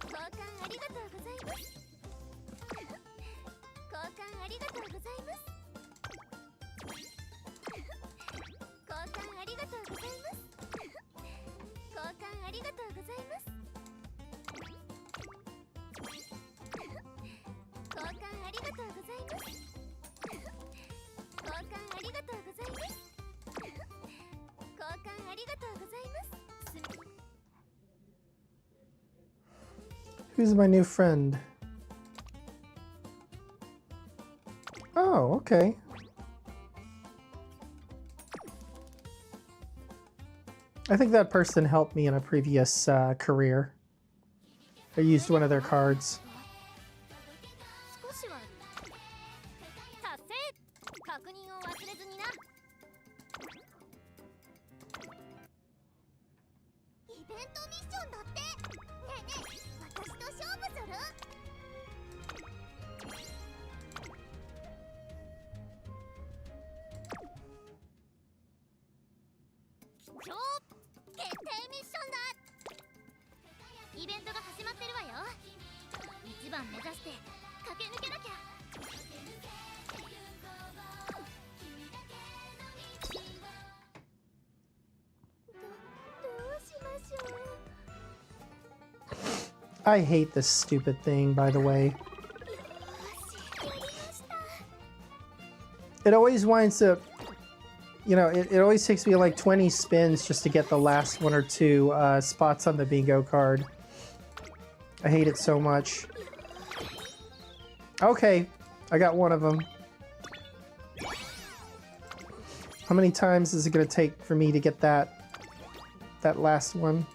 交換ありがとうございます。交換ありがとうございます。交換ありがとうございます。交換ありがとうございます。交換ありがとうございます。交換ありがとうございます。交換ありがとうございます。 Who's my new friend? Oh, okay. I think that person helped me in a previous career. I used one of their cards. 少しは達成。確認を忘れずにな。イベントミッションだって。ねえねえ、私と勝負する？今日決定ミッションだ。イベントが始まってるわよ。一番目指して駆け抜けなきゃ。どうしましょう。 I hate this stupid thing, by the way. よし、やりました。 It always winds up, you know, it always takes me like 20 spins just to get the last one or two spots on the bingo card. I hate it so much. Okay, I got one of them. How many times is it going to take for me to get that last one?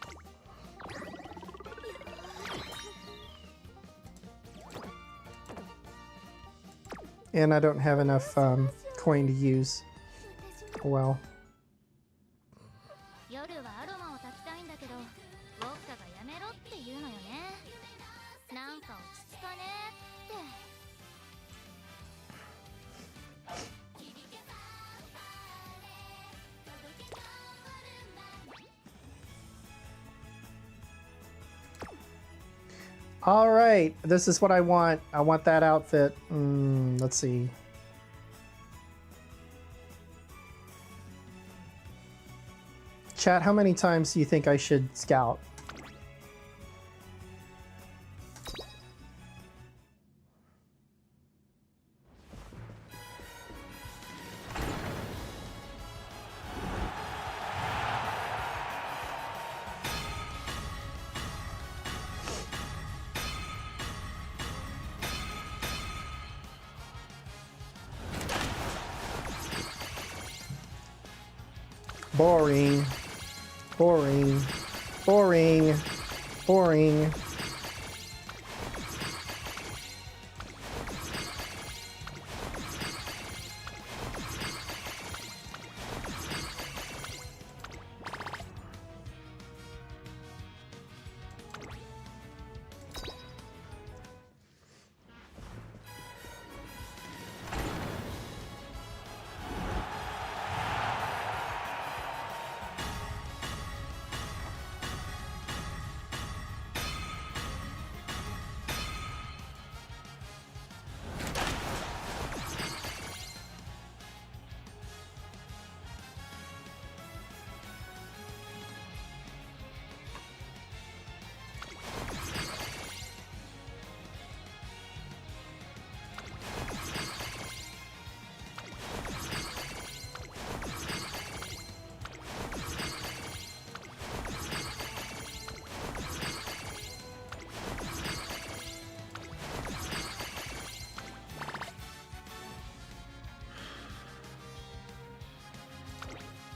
And I don't have enough coin to use. Oh well. 夜はアロマを炊きたいんだけど、ウォッカがやめろって言うのよね。なんか落ち着かねって。 All right, this is what I want. I want that outfit. Let's see. Chat, how many times do you think I should scout? Boring. Boring. Boring. Boring.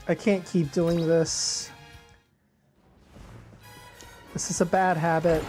I can't keep doing this. This is a bad habit.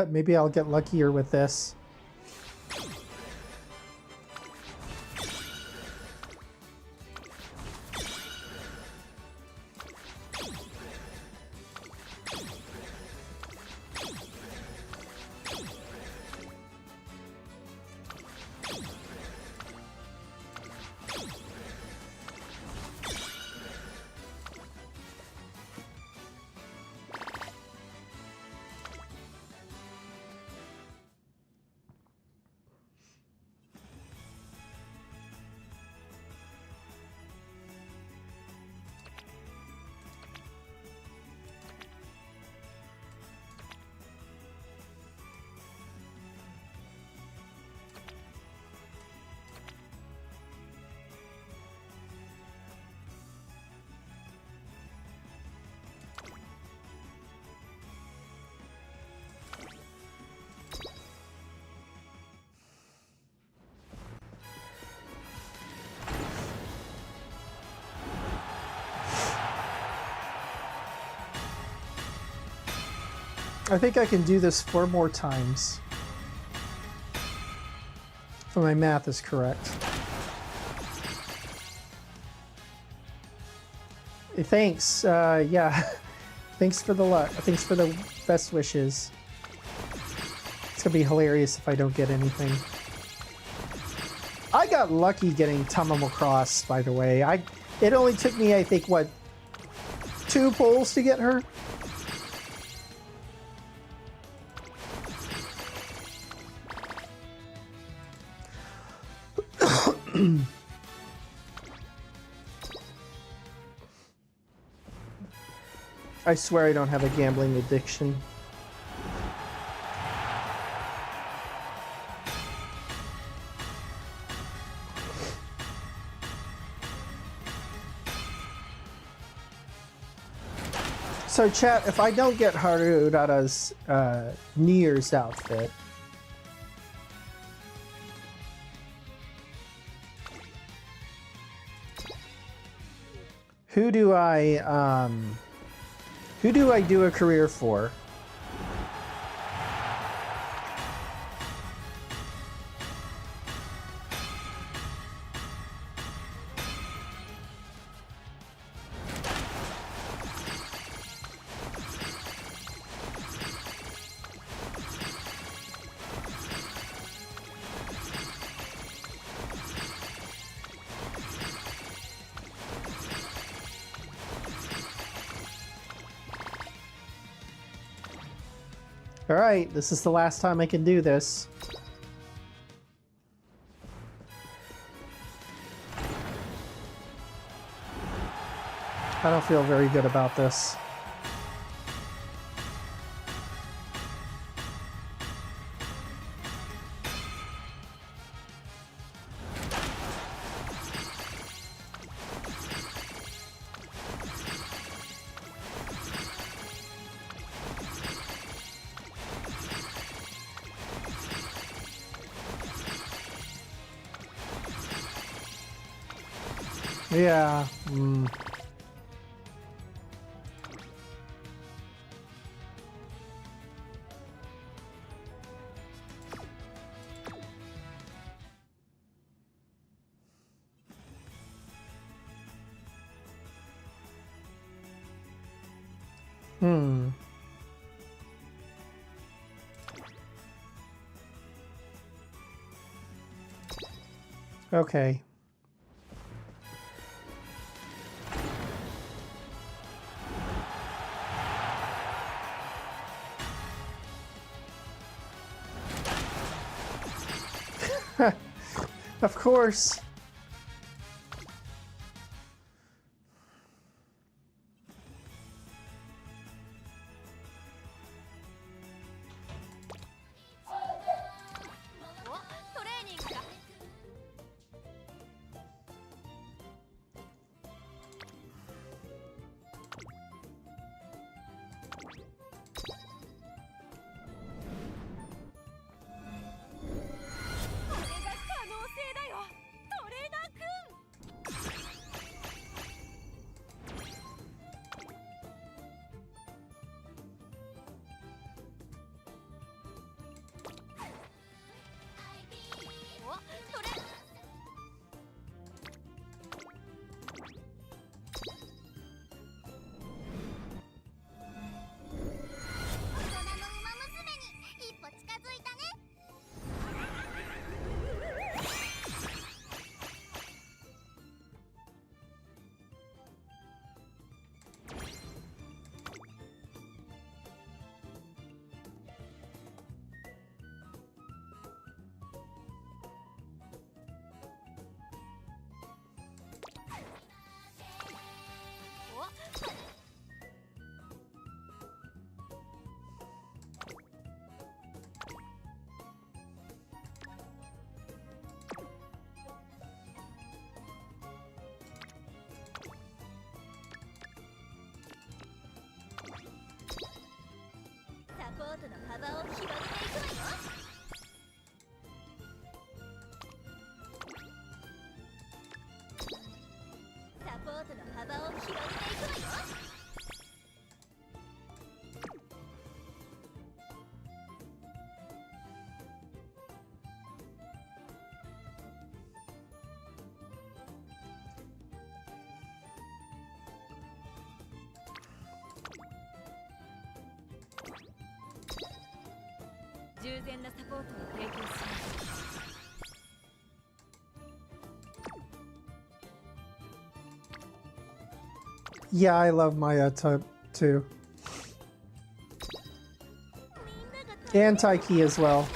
Maybe I'll get luckier with this. I think I can do this 4 more times. If my math is correct. Hey, thanks. Yeah. Thanks for the luck. Thanks for the best wishes. It's gonna be hilarious if I don't get anything. I got lucky getting Tamamo Cross, by the way. It only took me, I think, what, 2 pulls to get her? I swear I don't have a gambling addiction. So chat, if I don't get Haru Urara's New Year's outfit, who do I do a career for? All right, this is the last time I can do this. I don't feel very good about this. Yeah. Okay. Of course. トの幅を広げていくわよ。サポートの幅を広げていくわよ。従前なサポートを提供します。Yeah, I love Miata too. And Taiki as well.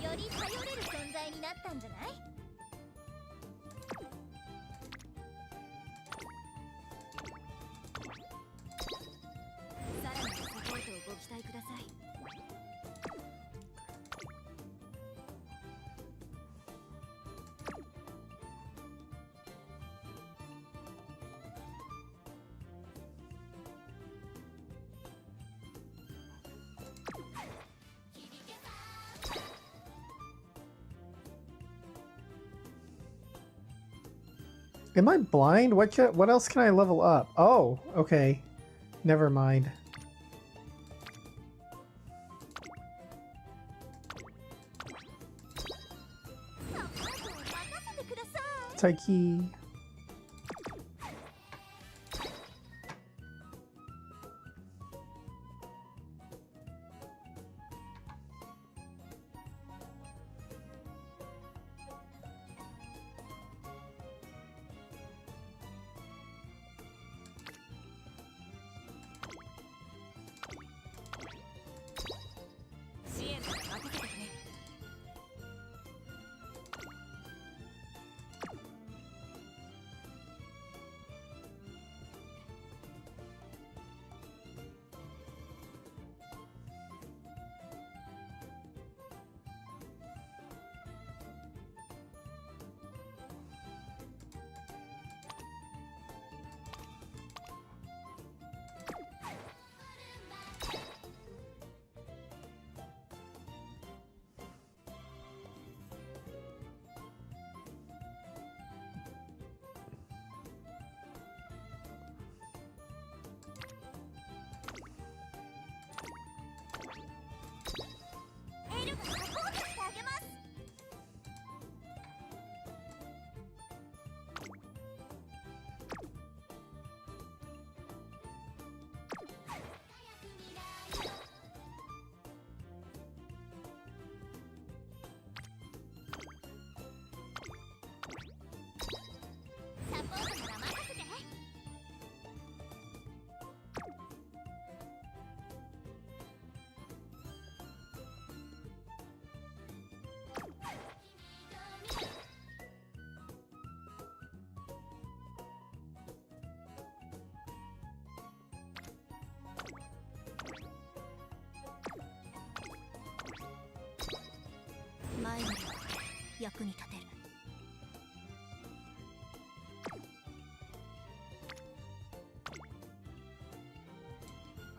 より頼れる存在になったんじゃない？さらなるサポートをご期待ください。Am I blind? What else can I level up? Oh, okay. Never mind. Taiki.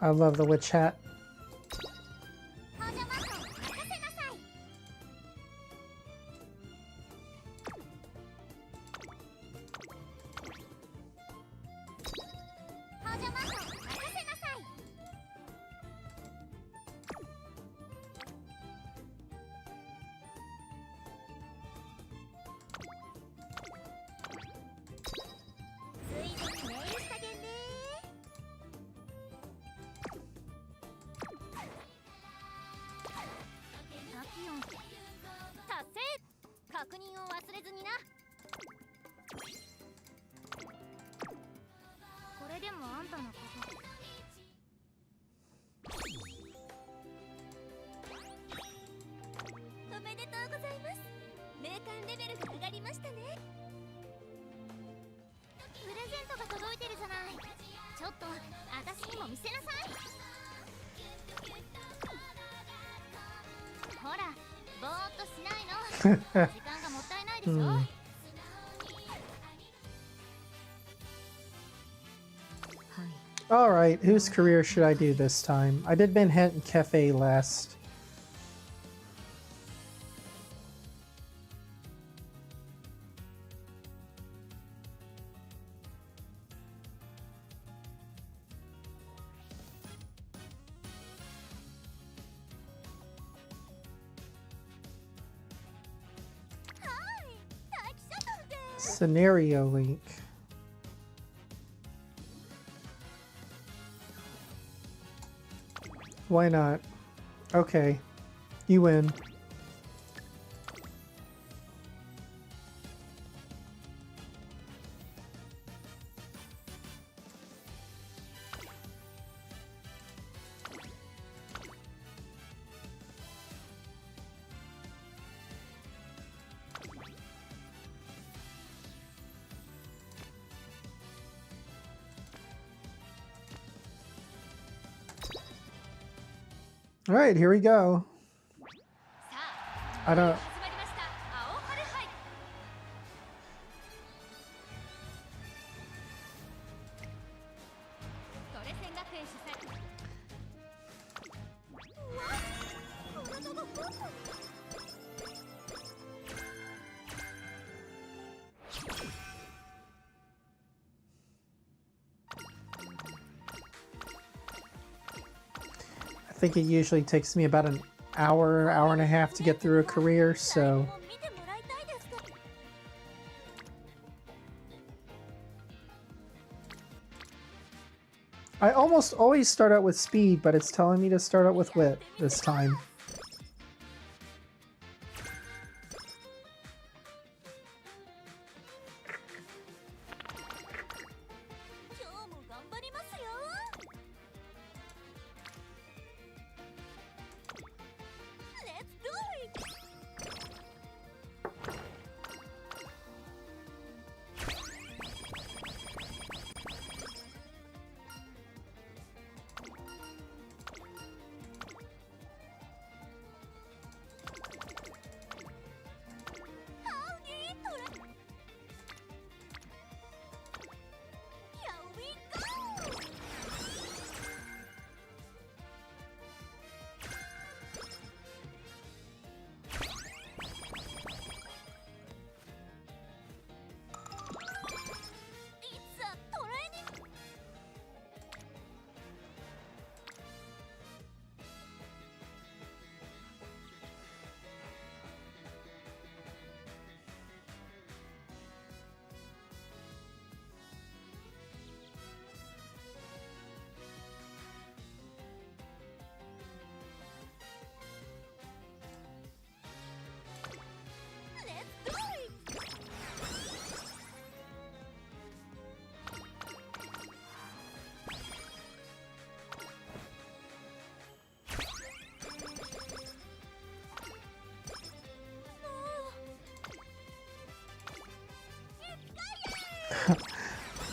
I love the witch hat. ちょっと私にも見せなさい。ほらぼーっとしないの。時間がもったいないでしょ。All right, whose career should I do this time? I did Manhattan Cafe last. Scenario link. Why not? Okay. You win. All right, here we go. I don't. I think it usually takes me about an hour, hour and a half to get through a career, so... I almost always start out with speed, but it's telling me to start out with wit this time.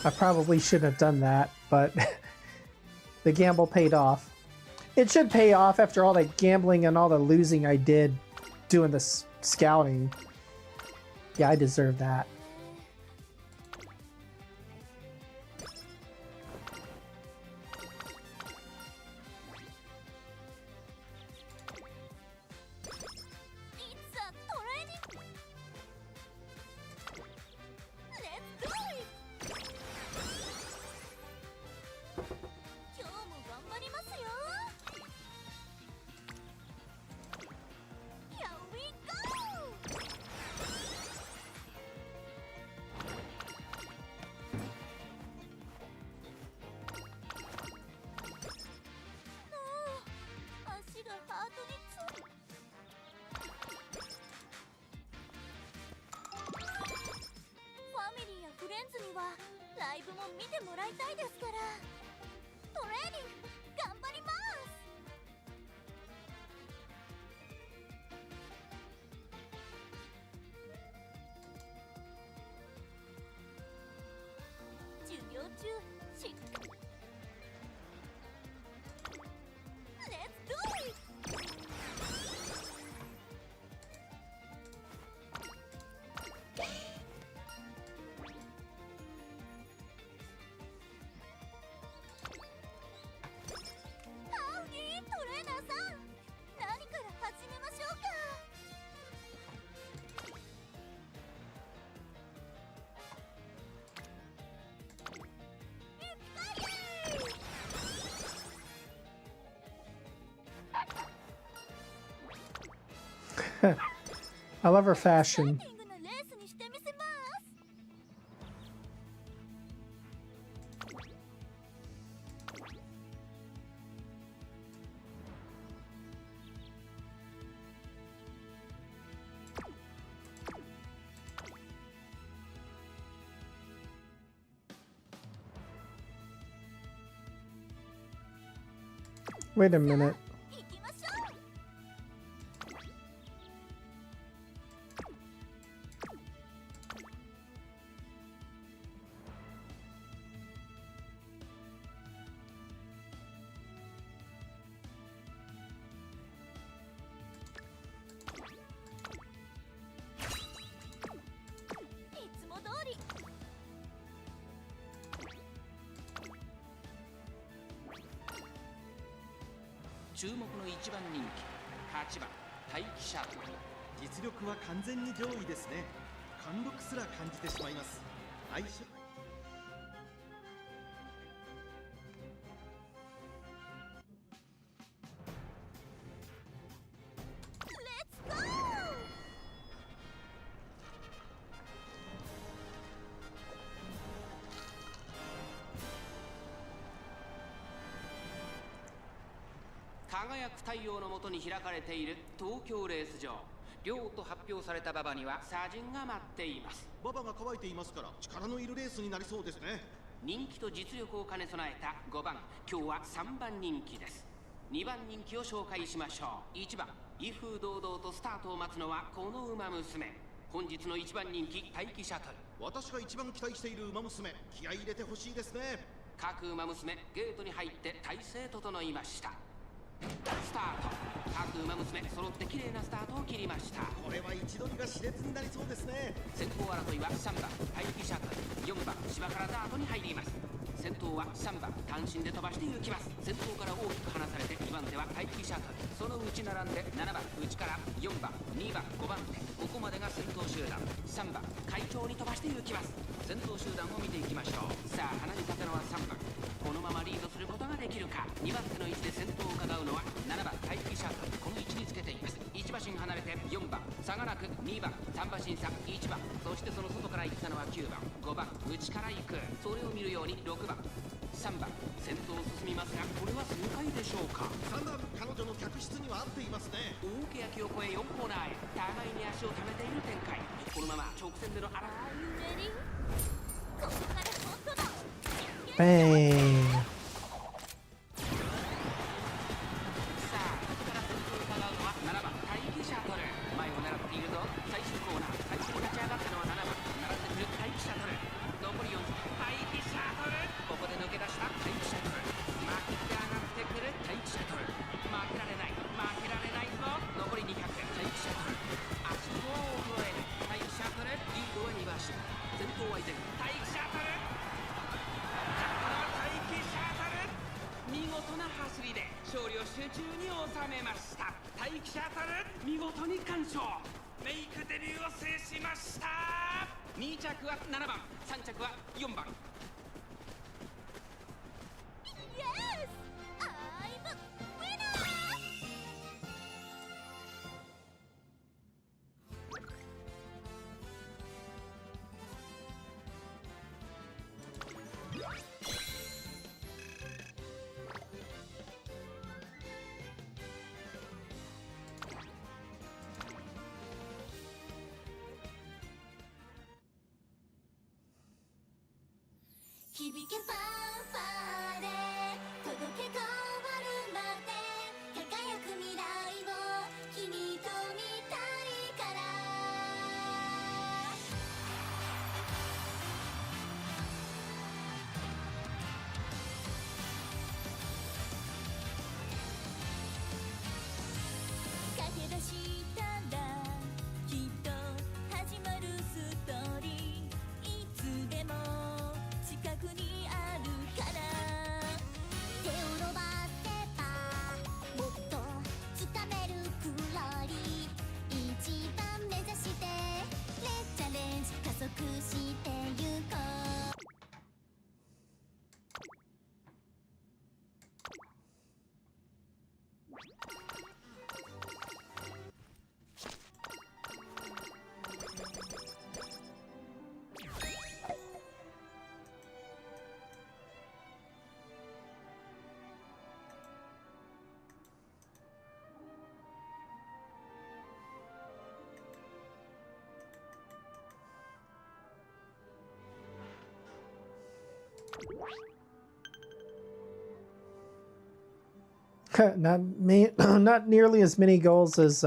I probably shouldn't have done that, but the gamble paid off. It should pay off after all the gambling and all the losing I did doing this scouting. Yeah, I deserve that. I love her fashion. Wait a minute.注目の1番人気8番待機者。実力は完全に上位ですね。貫禄すら感じてしまいます。相性輝く太陽の下に開かれている東京レース場。両と発表された馬場には砂塵が待っています。馬場が乾いていますから力のいるレースになりそうですね。人気と実力を兼ね備えた5番、今日は3番人気です。2番人気を紹介しましょう。1番、威風堂々とスタートを待つのはこの馬娘。本日の1番人気待機シャトル。私が一番期待している馬娘、気合い入れてほしいですね。各馬娘ゲートに入って体勢整いました。スタート。各馬娘揃って綺麗なスタートを切りました。これは位置取りが熾烈になりそうですね。先行争いは3番待機シャトル、4番芝からダートに入ります。先頭は3番単身で飛ばして行きます。先頭から大きく離されて2番手は待機シャトル、その内並んで7番内から4番2番5番手、ここまでが先頭集団。3番快調に飛ばして行きます。先頭集団を見ていきましょう。さあ鼻に立てのは3番、このままリードすることができるか。2番手の位置で先頭を伺うのは7番待機シャトル、この位置につけています。1馬身離れて4番差がなく2番3馬身差1番、そしてその外から行ったのは9番5番内から行く。それを見るように6番3番先頭を進みますが、これは正解でしょうか。3番彼女の客室には合っていますね。大けやきを越え4コーナーへ互いに足を溜めている展開。このまま直線でのBang. さあ、ここから先頭を伺うのは7番待機シャトル。前を狙っているぞ。最終コーナー最初に立ち上がったのは7番並んでくる待機シャトル。残り4分待機シャトル、ここで抜け出した待機シャトル。まくって上がってくる待機シャトル。負けられない負けられないぞ。残り200待機シャトル。足元を衰える待機シャトル。リードは2馬身、先頭は依然待機シャトル。見事な走りで勝利を集中に収めました。待機シャトル見事に完勝、メイクデビューを制しました。2着は7番3着は4番。響けファンファーレ届けゴールまで輝く未来を君と見たいから駆け出したらきっと始まるストーリー、いつでも近くにあるから手を伸ば Not nearly as many goals as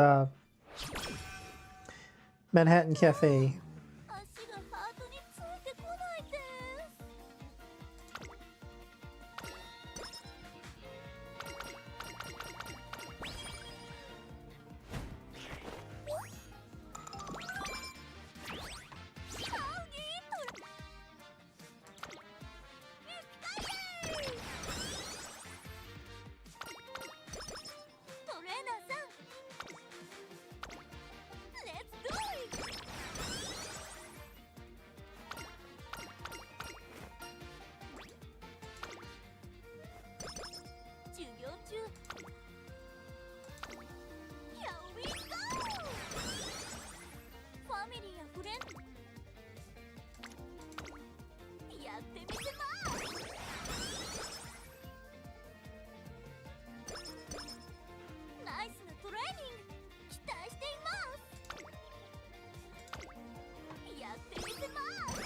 Manhattan Cafe. 足がハートについてこないですトレーナーさん Let's do it! 授業中 Here we go! ファミリーやフレンドやってみせますナイスなトレーニング期待していますやってみせます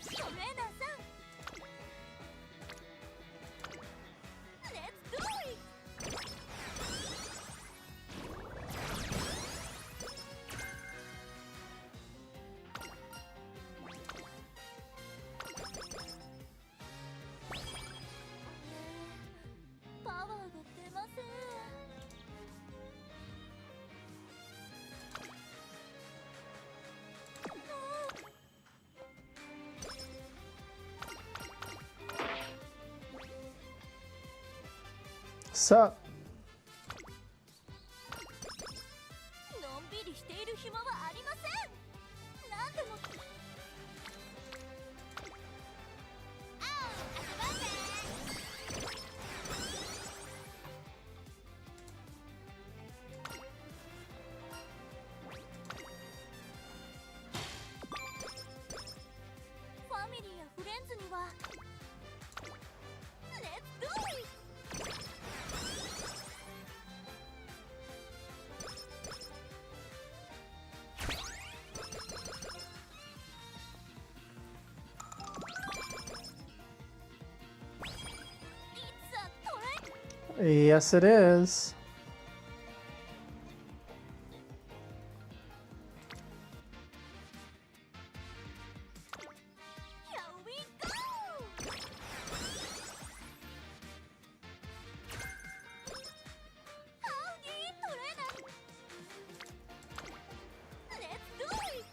トレーナーさん Let's do it! パワーが出ません Sup? のんびりしている暇はありませんなんでもあお遊ぼうぜファミリーやフレンズには Let's do it! It's a toy! Yes, it is. Here we go! Howdy, trainer! Let's do it!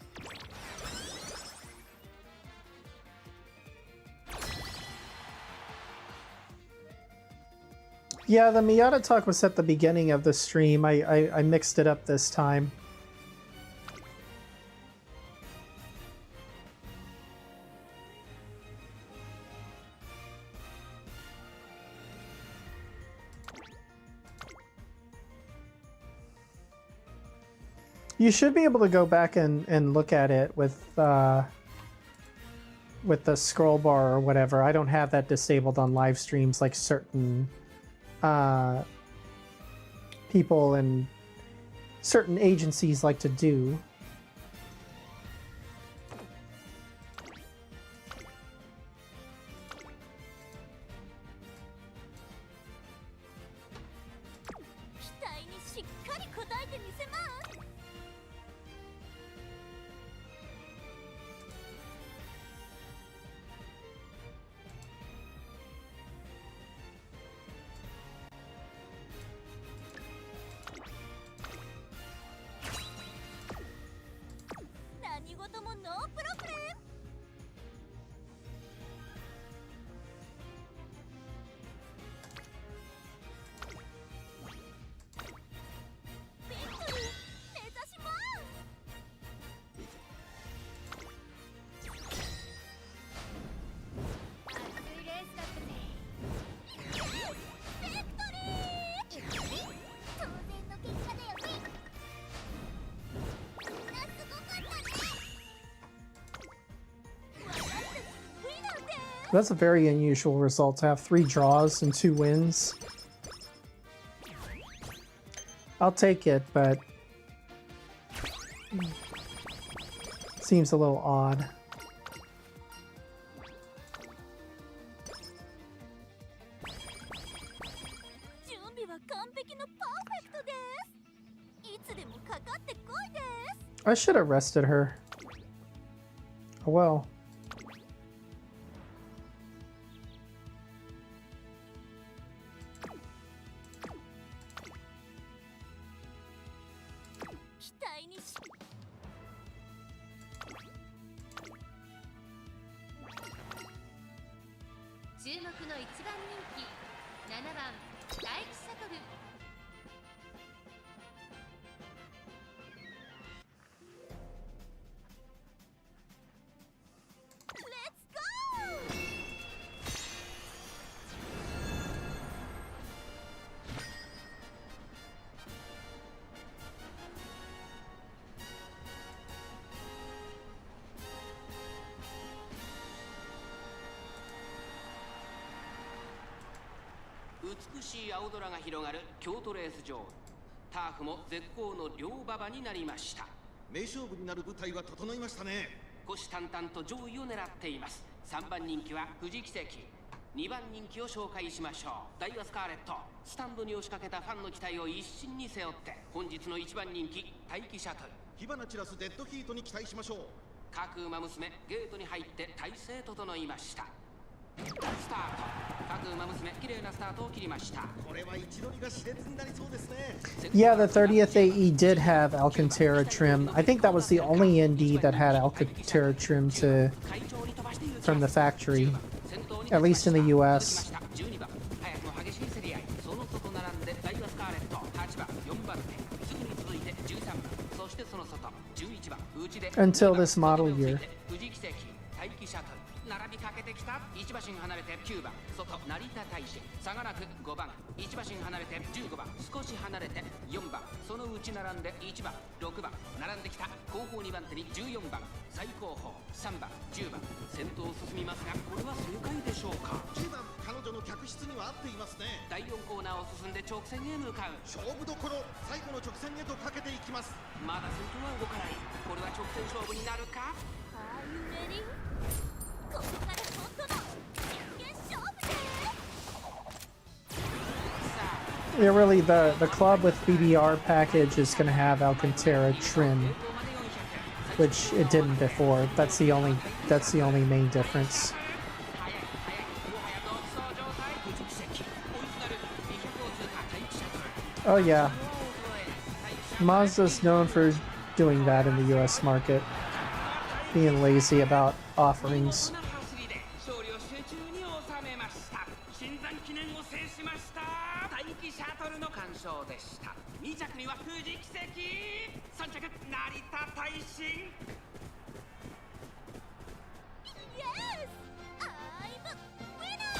Yeah, the Miata talk was at the beginning of the stream. I mixed it up this time. You should be able to go back and look at it with the scroll bar or whatever. I don't have that disabled on live streams like certain people and certain agencies like to do. That's a very unusual result to have 3 draws and 2 wins. I'll take it, but seems a little odd. I should have rested her. Oh well.美しい青空が広がる京都レース場。ターフも絶好の両馬場になりました。名勝負になる舞台は整いましたね。虎視眈々と上位を狙っています。3番人気は富士奇跡。2番人気を紹介しましょう。ダイワスカーレット。スタンドに押しかけたファンの期待を一身に背負って本日の1番人気待機シャトル。火花散らすデッドヒートに期待しましょう。各馬娘ゲートに入って体勢整いました。スタート。各馬娘綺麗なスタートを切りました。これは一度にが熾烈になりそうですね。Yeah, the 30th AE did have Alcantara trim. I think that was the only ND that had Alcantara trim from the factory, at least in the US. 12番早くも激しい競り合い。その外並んでダイワスカーレット。8番4番手すぐに続いて13番、そしてその外11番内で Until this model year. 富士奇跡待機シャトル。並びかけてきた。1馬身離れて9番外成田大使。差がなく5番1馬身離れて15番少し離れて4番その内並んで1番6番並んできた。後方2番手に14番最後方3番10番先頭を進みますがこれは正解でしょうか。10番彼女の客室には合っていますね。第4コーナーを進んで直線へ向かう。勝負どころ最後の直線へとかけていきます。まだ先頭は動かない。これは直線勝負になるか。ここから本当の真剣勝負です。 Yeah, really, the club with BDR package is going to have Alcantara trim, which it didn't before. That's the only main difference. Oh yeah, Mazda's known for doing that in the US market, being lazy about offerings. 勝利を集中に収めました。新山記念を制しました。待機シャトルの完勝でした。2着には富士奇跡、3着成田大使。Yes! I'm a winner!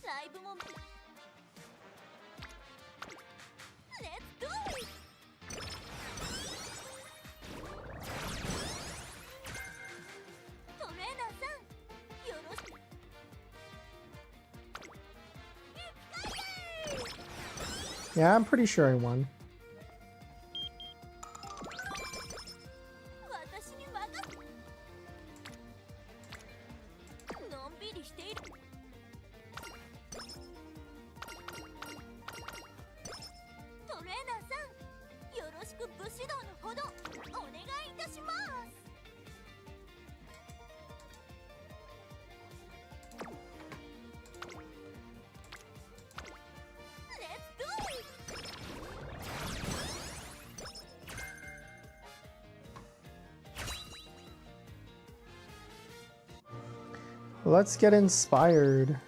ライブも Let's do it! トレーナーさんよろしく Yeah, I'm pretty sure I won. 私に任せのんびりしているトレーナーさんよろしく武士道のほどお願いいたします。Let's get inspired.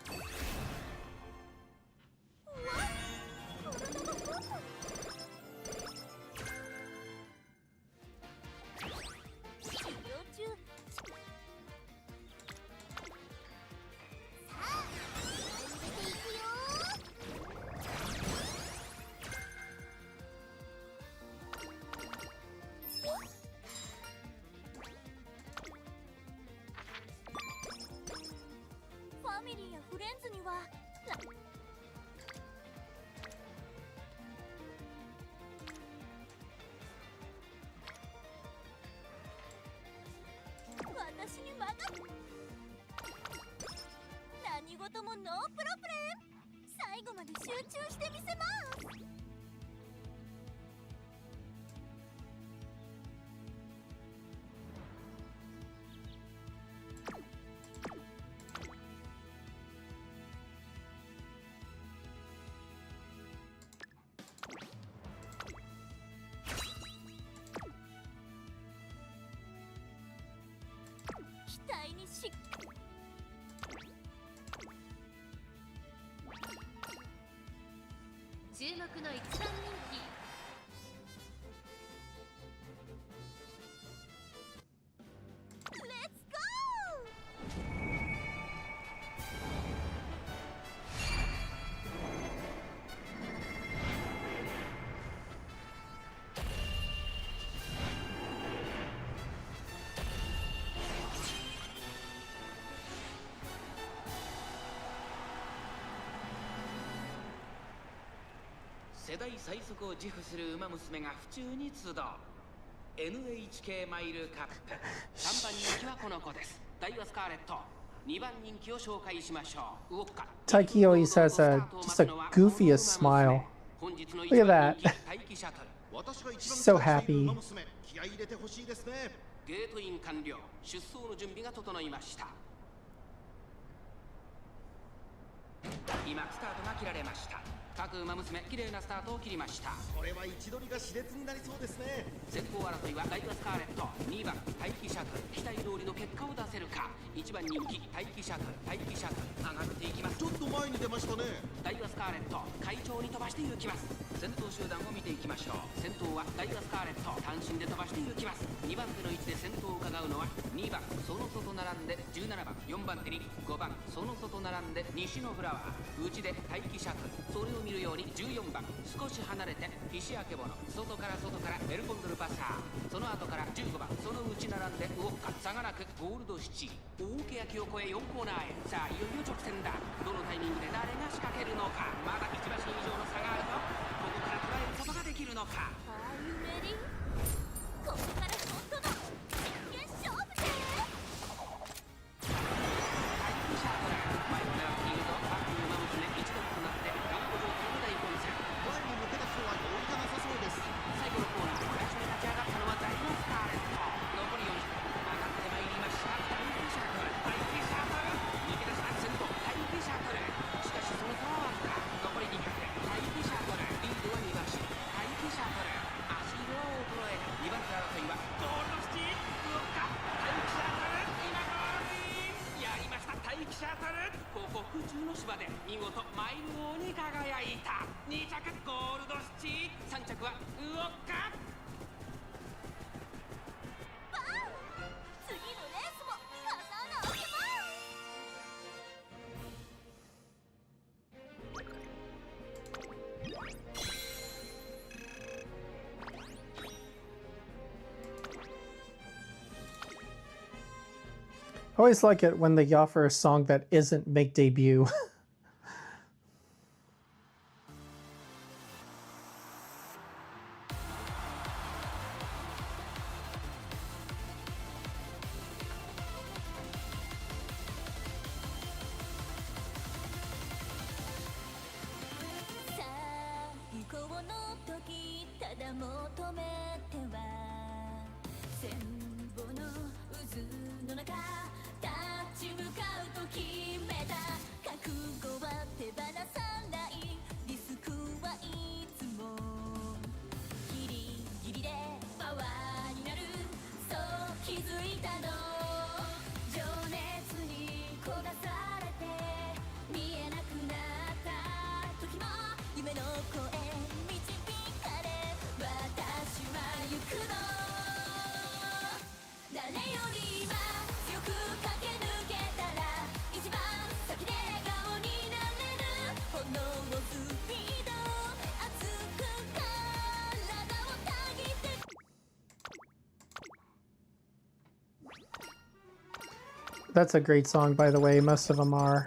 世代最速を自負する馬娘が府中に集う NHK マイルカップ3番人気はこの子です。ダイワスカーレット2番人気を紹介しましょう。ウォッカ Taiki always has just a goofiest smile. Look at that. She's so happy. 気合い入れてほしいですね。ゲートイン完了。出走の準備が整いました。今スタートが切られました。各馬娘綺麗なスタートを切りました。これは位置取りが熾烈になりそうですね。先行争いはダイワスカーレット2番待機シャトル期待通りの結果を出せるか。1番人気待機シャトル待機シャトル上がっていきます。ちょっと前に出ましたね。ダイワスカーレット会長に飛ばして行きます。先頭集団を見ていきましょう。先頭はダイワスカーレット単身で飛ばして行きます。2番手の位置で先頭を伺うのは2番その外並んで17番4番手に5番その外並んで西のフラワー内で待機シャトルそれを見るように14番少し離れて菱明物外からエルコンドルパサーその後から15番その内並んでウォッカ差がなくゴールドシチ大欅を越え4コーナーへ。さあいよいよ直線だ。どのタイミングで誰が仕掛けるのか。まだ1馬身以上の差があるぞ。ここから捉えることができるのか。ここから本当の真剣勝負でタイプシャトル前を狙っているとバック馬娘一度となってガンボ状態の大混戦。前に抜け出すのは容易がなさそうです。最後のコーナー最初に立ち上がったのはダイノスカーレット。残り400上がってまいりました。タイプシャトルタイプシャトル抜け出した先頭タイプシャトルしかしその差はわずか。残り200タイプシャトルリードは2馬身タイプシャトル足色を衰える2番手争いはゴールドシティウォッカタイプシャトル今ゴールインやりましたタイプシャトル。ここ府中の芝で見事マイル王に輝いた。2着ゴールドシティ3着はウォッカ。バン次のレースも刀を開けます。I always like it when they offer a song that isn't make debut. 最高の時ただ求めては千本の渦の中立ち向かうと決めた。覚悟は手放さないリスクはいつもギリギリでパワーになるそう気づいたの。情熱に焦が That's a great song, by the way. Most of them are.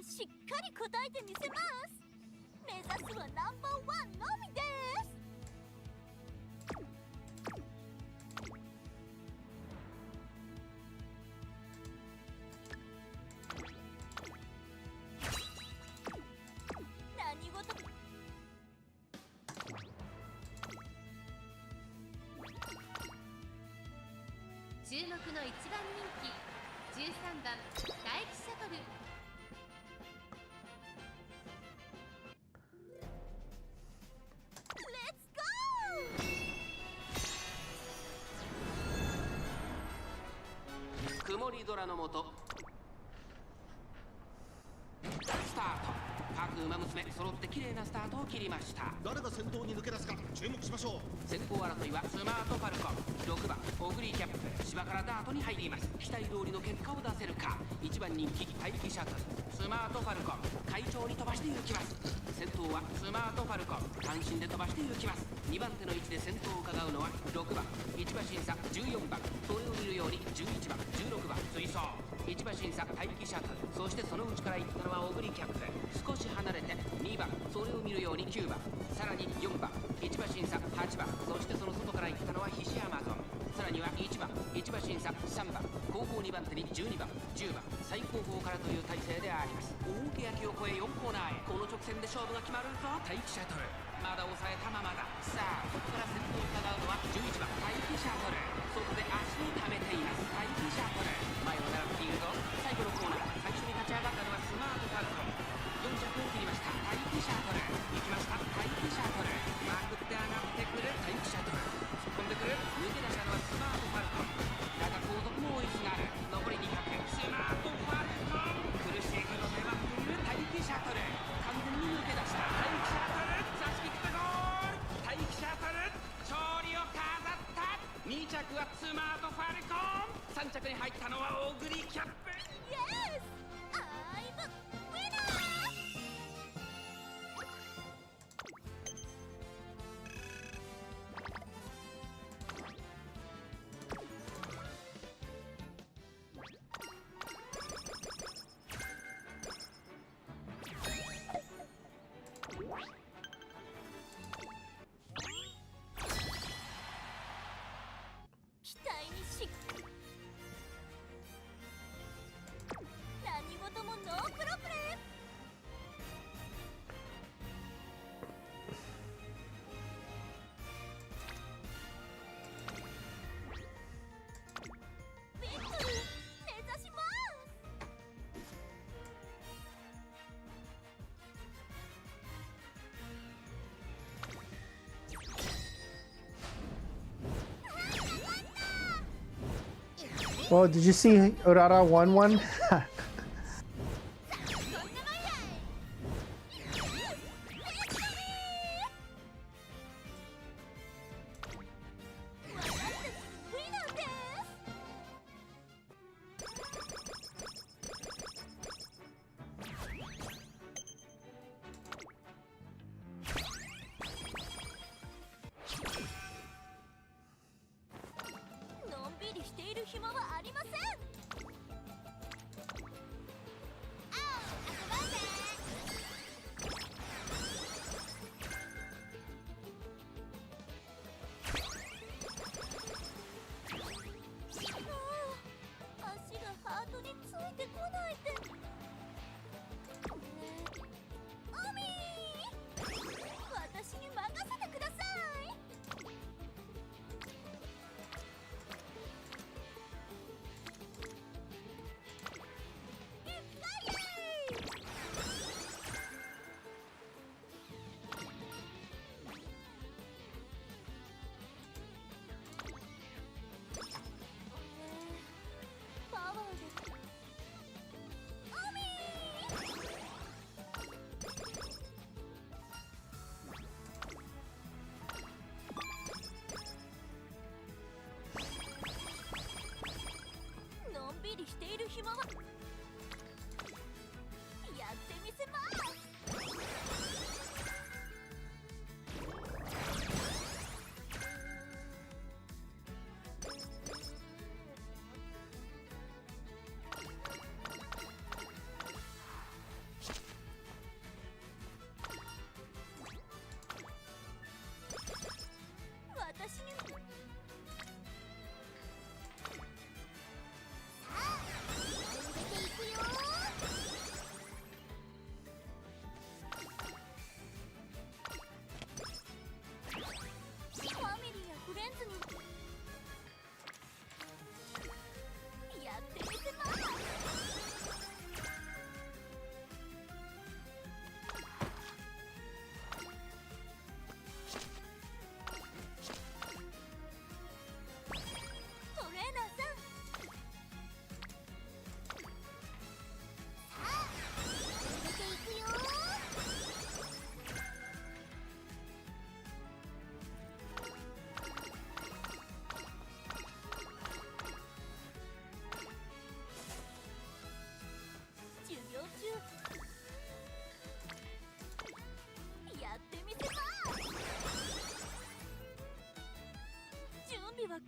しっかり答えてみせます。目指すはナンバーワンのみです。何事注目の一番人気13番大気シャトル。曇り空の下スタート。各馬娘揃って綺麗なスタートを切りました。誰が先頭に抜け出すか注目しましょう。先行争いはスマートファルコン、6番オグリーキャップ、芝からダートに入ります。期待通りの結果を出せるか。1番人気大気シャトル、スマートファルコン、快調に飛ばして行きます。先頭はスマートファルコン、単身で飛ばして行きます。2番手の位置で先頭を伺うのは6番1馬審査、14番それを見るように11番16番追走。1馬審査大気シャトル、そしてその内から行ったのはオグリキャップ。少し離れて2番それを見るように9番、さらに4番1馬審査8番、そしてその外から行ったのはヒシアマゾン。さらには1番1馬審査3番、後方2番手に12番10番、最後方からという体勢であります。大欅を越え4コーナーへ、この直線で勝負が決まるぞ。大気シャトルまだ抑えたままだ。さあここから先頭を伺うのは11番大気シャトル、外で足を溜めています。大気シャトル前を狙っているぞ。最後のコーナー、最初に立ち上がったのはスマートファルコン、4着を切りました。大気シャトル行きました。大気シャトルまくって上がってくる。大気シャトル突っ込んでくる。抜け出したのはスマートファルコンだが後続も追いすがる。残り200、スマートファルコン苦しいけど粘っている。大気シャトル完全に抜け出した。大気シャトル差し切ってゴール。大気シャトル勝利を飾った。2着はスマートファルコン、3着に入ったのはオグリキャップ。イエスアイムウィナー。期待にし何事もノープロブレム。ビクトリー目指します。Well, did you see Urara won one? のんびりしている暇はありません。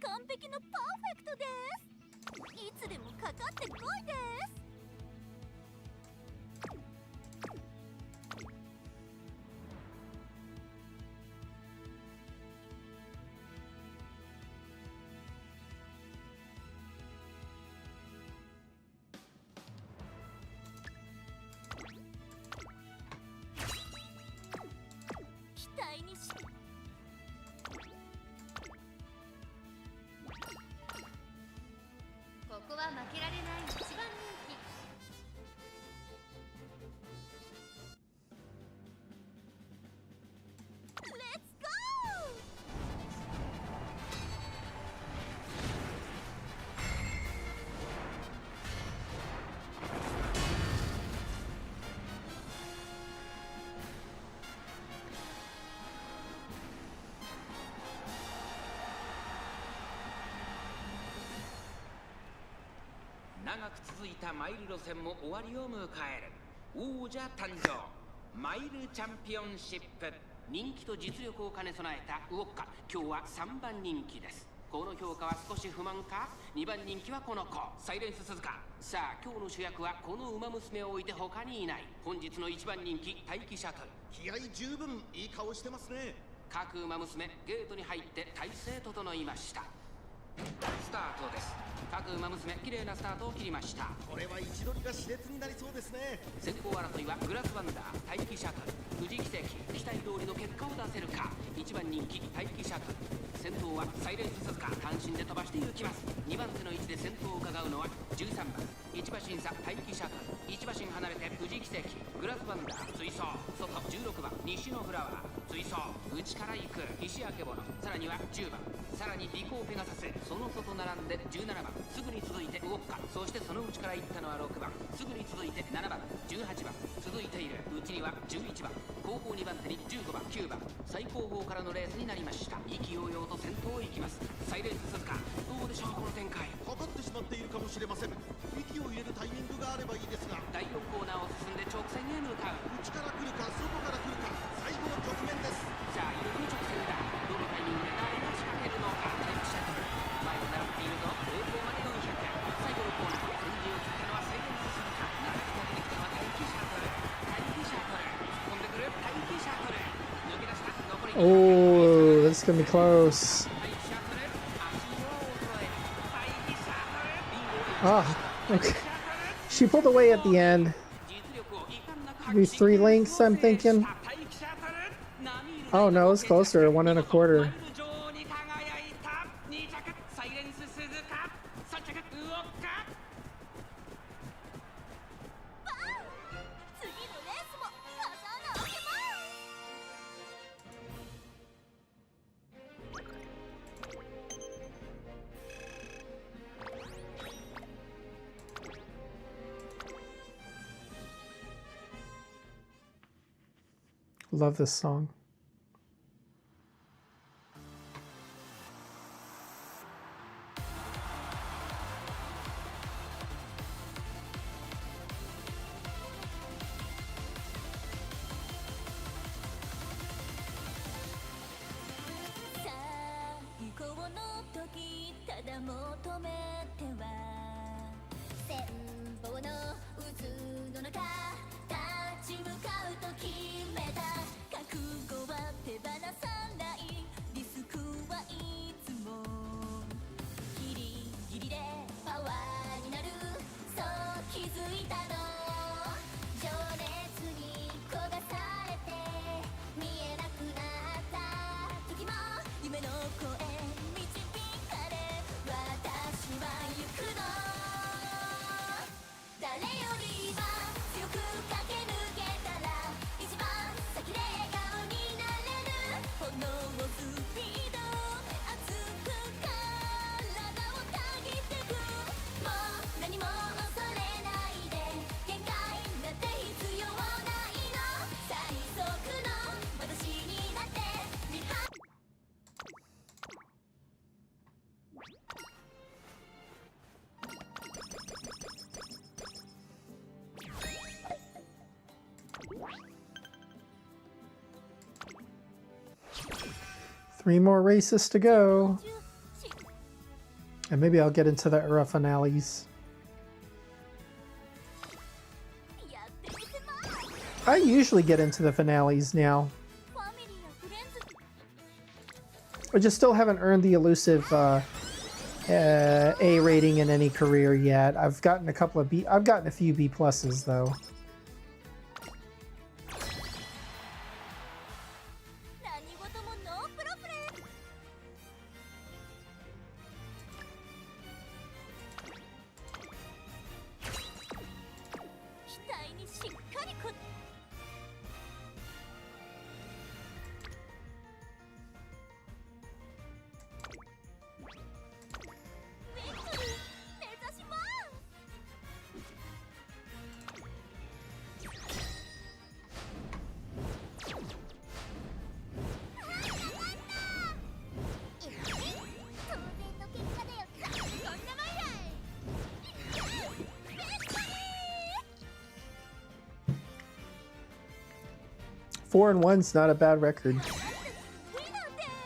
完璧のパーフェクトです。いつでもかかってこいです。期待にしここは負けられない一番人気。レッツゴー。長く続いたマイル路線も終わりを迎える。王者誕生、マイルチャンピオンシップ。人気と実力を兼ね備えたウォッカ、今日は3番人気です。この評価は少し不満か。2番人気はこの子、サイレンス鈴鹿。さあ今日の主役はこの馬娘を置いて他にいない。本日の1番人気待機シャトル。気合十分いい顔してますね。各馬娘ゲートに入って体勢整いました。スタートです。各馬娘綺麗なスタートを切りました。これは位置取りが熾烈になりそうですね。先行争いはグラスワンダー、待機シャトル、富士奇跡。期待通りの結果を出せるか。1番人気待機シャトル。先頭はサイレンス鈴鹿、単身で飛ばしていきます。2番手の位置で先頭を伺うのは13番1馬審査待機シャトル。1馬身離れて富士奇跡、グラスワンダー追走。外16番西のフラワー追走。内から行く石明ボロ、さらには10番、さらにリコーペガサス。その外並んで17番、すぐに続いてウォッカ。そしてその内から行ったのは6番、すぐに続いて7番18番続いている。内には11番、後方2番手に15番9番。最後方からのレースになりました。意気揚々と先頭を行きます。サイレンス鈴鹿、どうでしょうこの展開。かかってしまっているかもしれません。息を入れるタイミングがあればいいですが、第4コーナーを進んで直線へ向かう。内から来るか外から来るか、最後の局面です。さあいよいよ直線だ。どのタイミングで誰が仕掛けるのか。待機シャトル、前を狙っているぞ。後方まで400。最後のコーナー、先陣を切ったのはサイレンス鈴鹿。長く出てきたのは待機シャトル。待機シャトル、突っ込んでくる待機シャトル。抜け出した。残りOh, this is gonna be close. 待機シャトル、足を衰える。待機シャトル、リングを Ah, okay. She pulled away at the end. 実力を遺憾なく Maybe 3 lengths, I'm thinking. 待機シャトル、並みいる Oh no, it's closer. 1 and a quarter. マイル女王に輝いた。2着サイレンス鈴鹿、3着ウォッカ。バン。次のレースも刀を開けます。Love this song. Three more races to go. And maybe I'll get into the Ura finales. やってみせます。 I usually get into the finales now. ファミリーやフレンズ I just still haven't earned the elusive A rating in any career yet. I've gotten a couple of B. I've gotten a few B pluses though. 何事もノープロブレム。期待にしっかりこ。ビクトリー目指します。 当然の結果だよ。そんなもんやい。ビクトリー。 4-1's not a bad record. ウィナーです。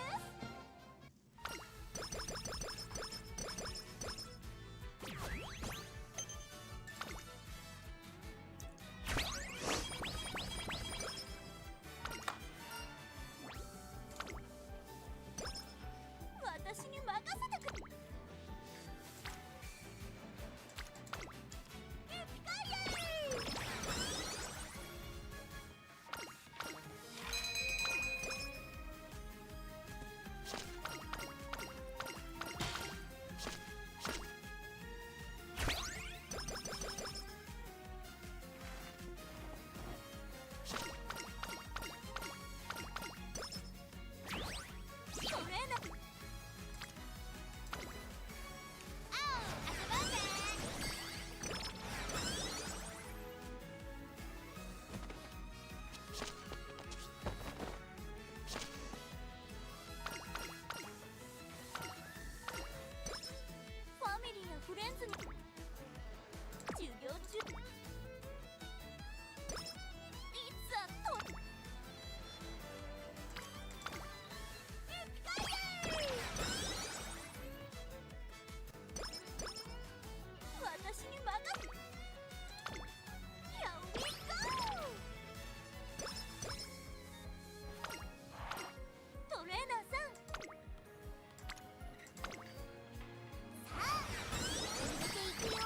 私に任せてくれ。エピカイエーイ。 トレーナー。あお、遊ぼうぜ。ファミリーやフレンズに授業中。いざと。エピカイエーイ。私に任せ。Here we go。トレーナーさん。さあ、続けていくよ。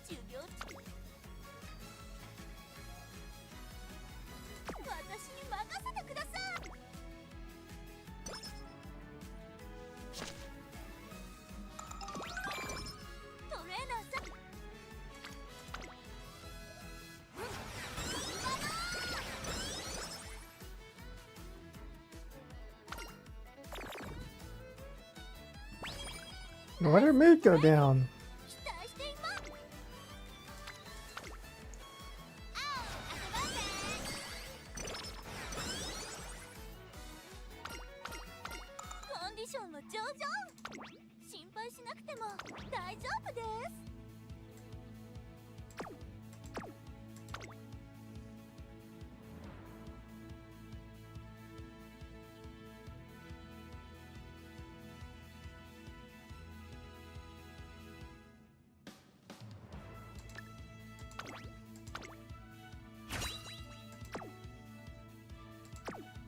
授業中。私に任せてください。トレーナーさん。Let her mood go down. 期待しています。あお、遊ぼうぜ。コンディションは上々。心配しなくても大丈夫です。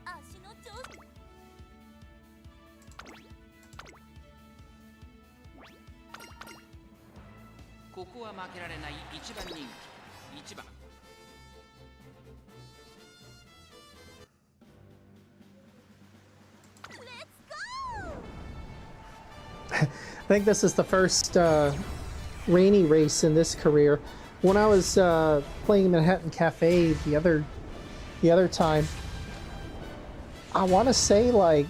足の調子。 ここは負けられない一番人気1番 I think this is the first rainy race in this career. When I was playing Manhattan Cafe the other the other time. I want to say like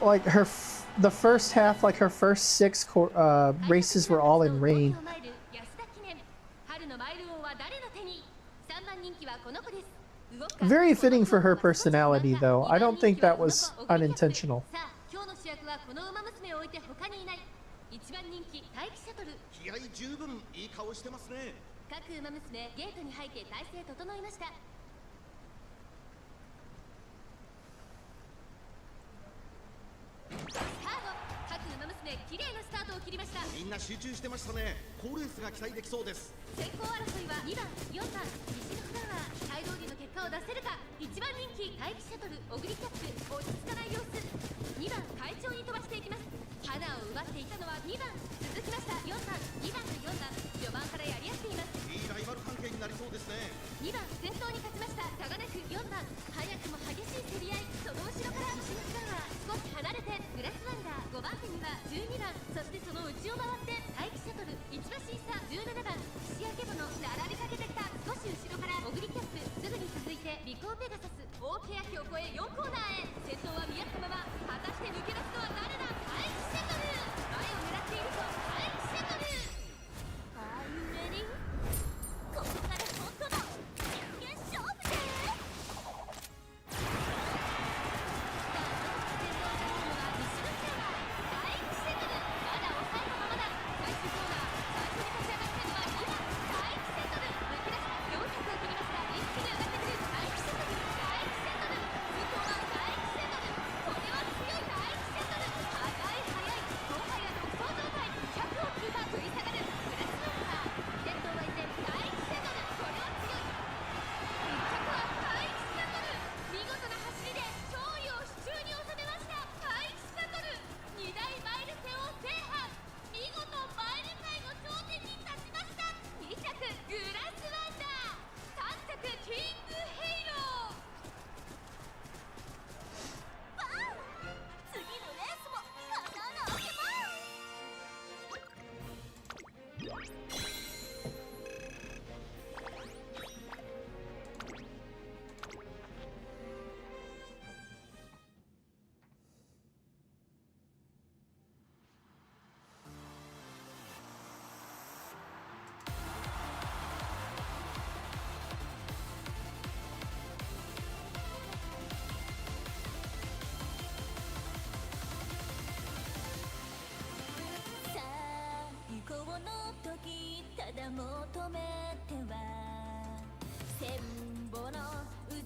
like the first half, like her first 6 races were all in rain. Very fitting for her personality, though. I don't think that was unintentional. 気合十分いい顔してますね。各ウマ娘ゲートに入って体勢整いました。スタート。各ウマ娘綺麗なスタートを切りました。みんな集中してましたね。好レースが期待できそうです。先行争いは2番、4番、西のフラワー。期待通りの結果を出せるか。1番人気待機シャトル、オグリキャップ、落ち着かない様子。2番快調に飛ばしていきます。花を奪っていたのは2番。続きました4番、2番と4番。序盤からやり合っています。いいライバル関係になりそうですね。2番先頭に勝ちました。差がなく4番。早くも激しい競り合い。その後ろから西のフラワー。少し離れてグラスワンダー。5番手には12番。そしてその内を回って待機シャトル、1馬審査17番。岸明けぼの並びかけてきた。少し後ろからオグリキャップ。すぐに続いてリコーペガサス。大欅を越え4コーナーへ。先頭は見合ったまま。果たして抜け出すのは誰だ。待機シャトル。前を狙っているぞ。待機シャトル。Are you ready? ここから本当だ。真剣勝負で。ただ求めては千本の渦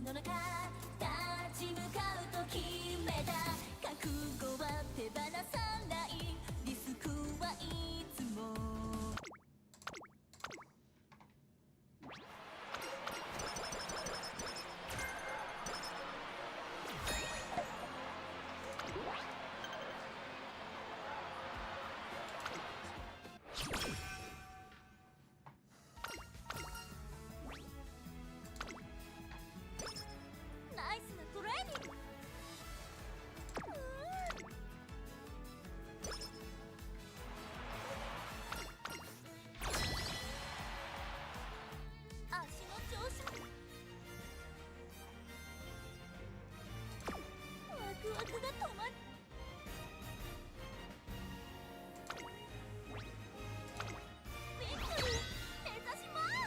の中立ち向かうと決めた覚悟は手放さないリスクはいつもナイスなトレーニング足の調子ワクワクが止まっビクトリー目指します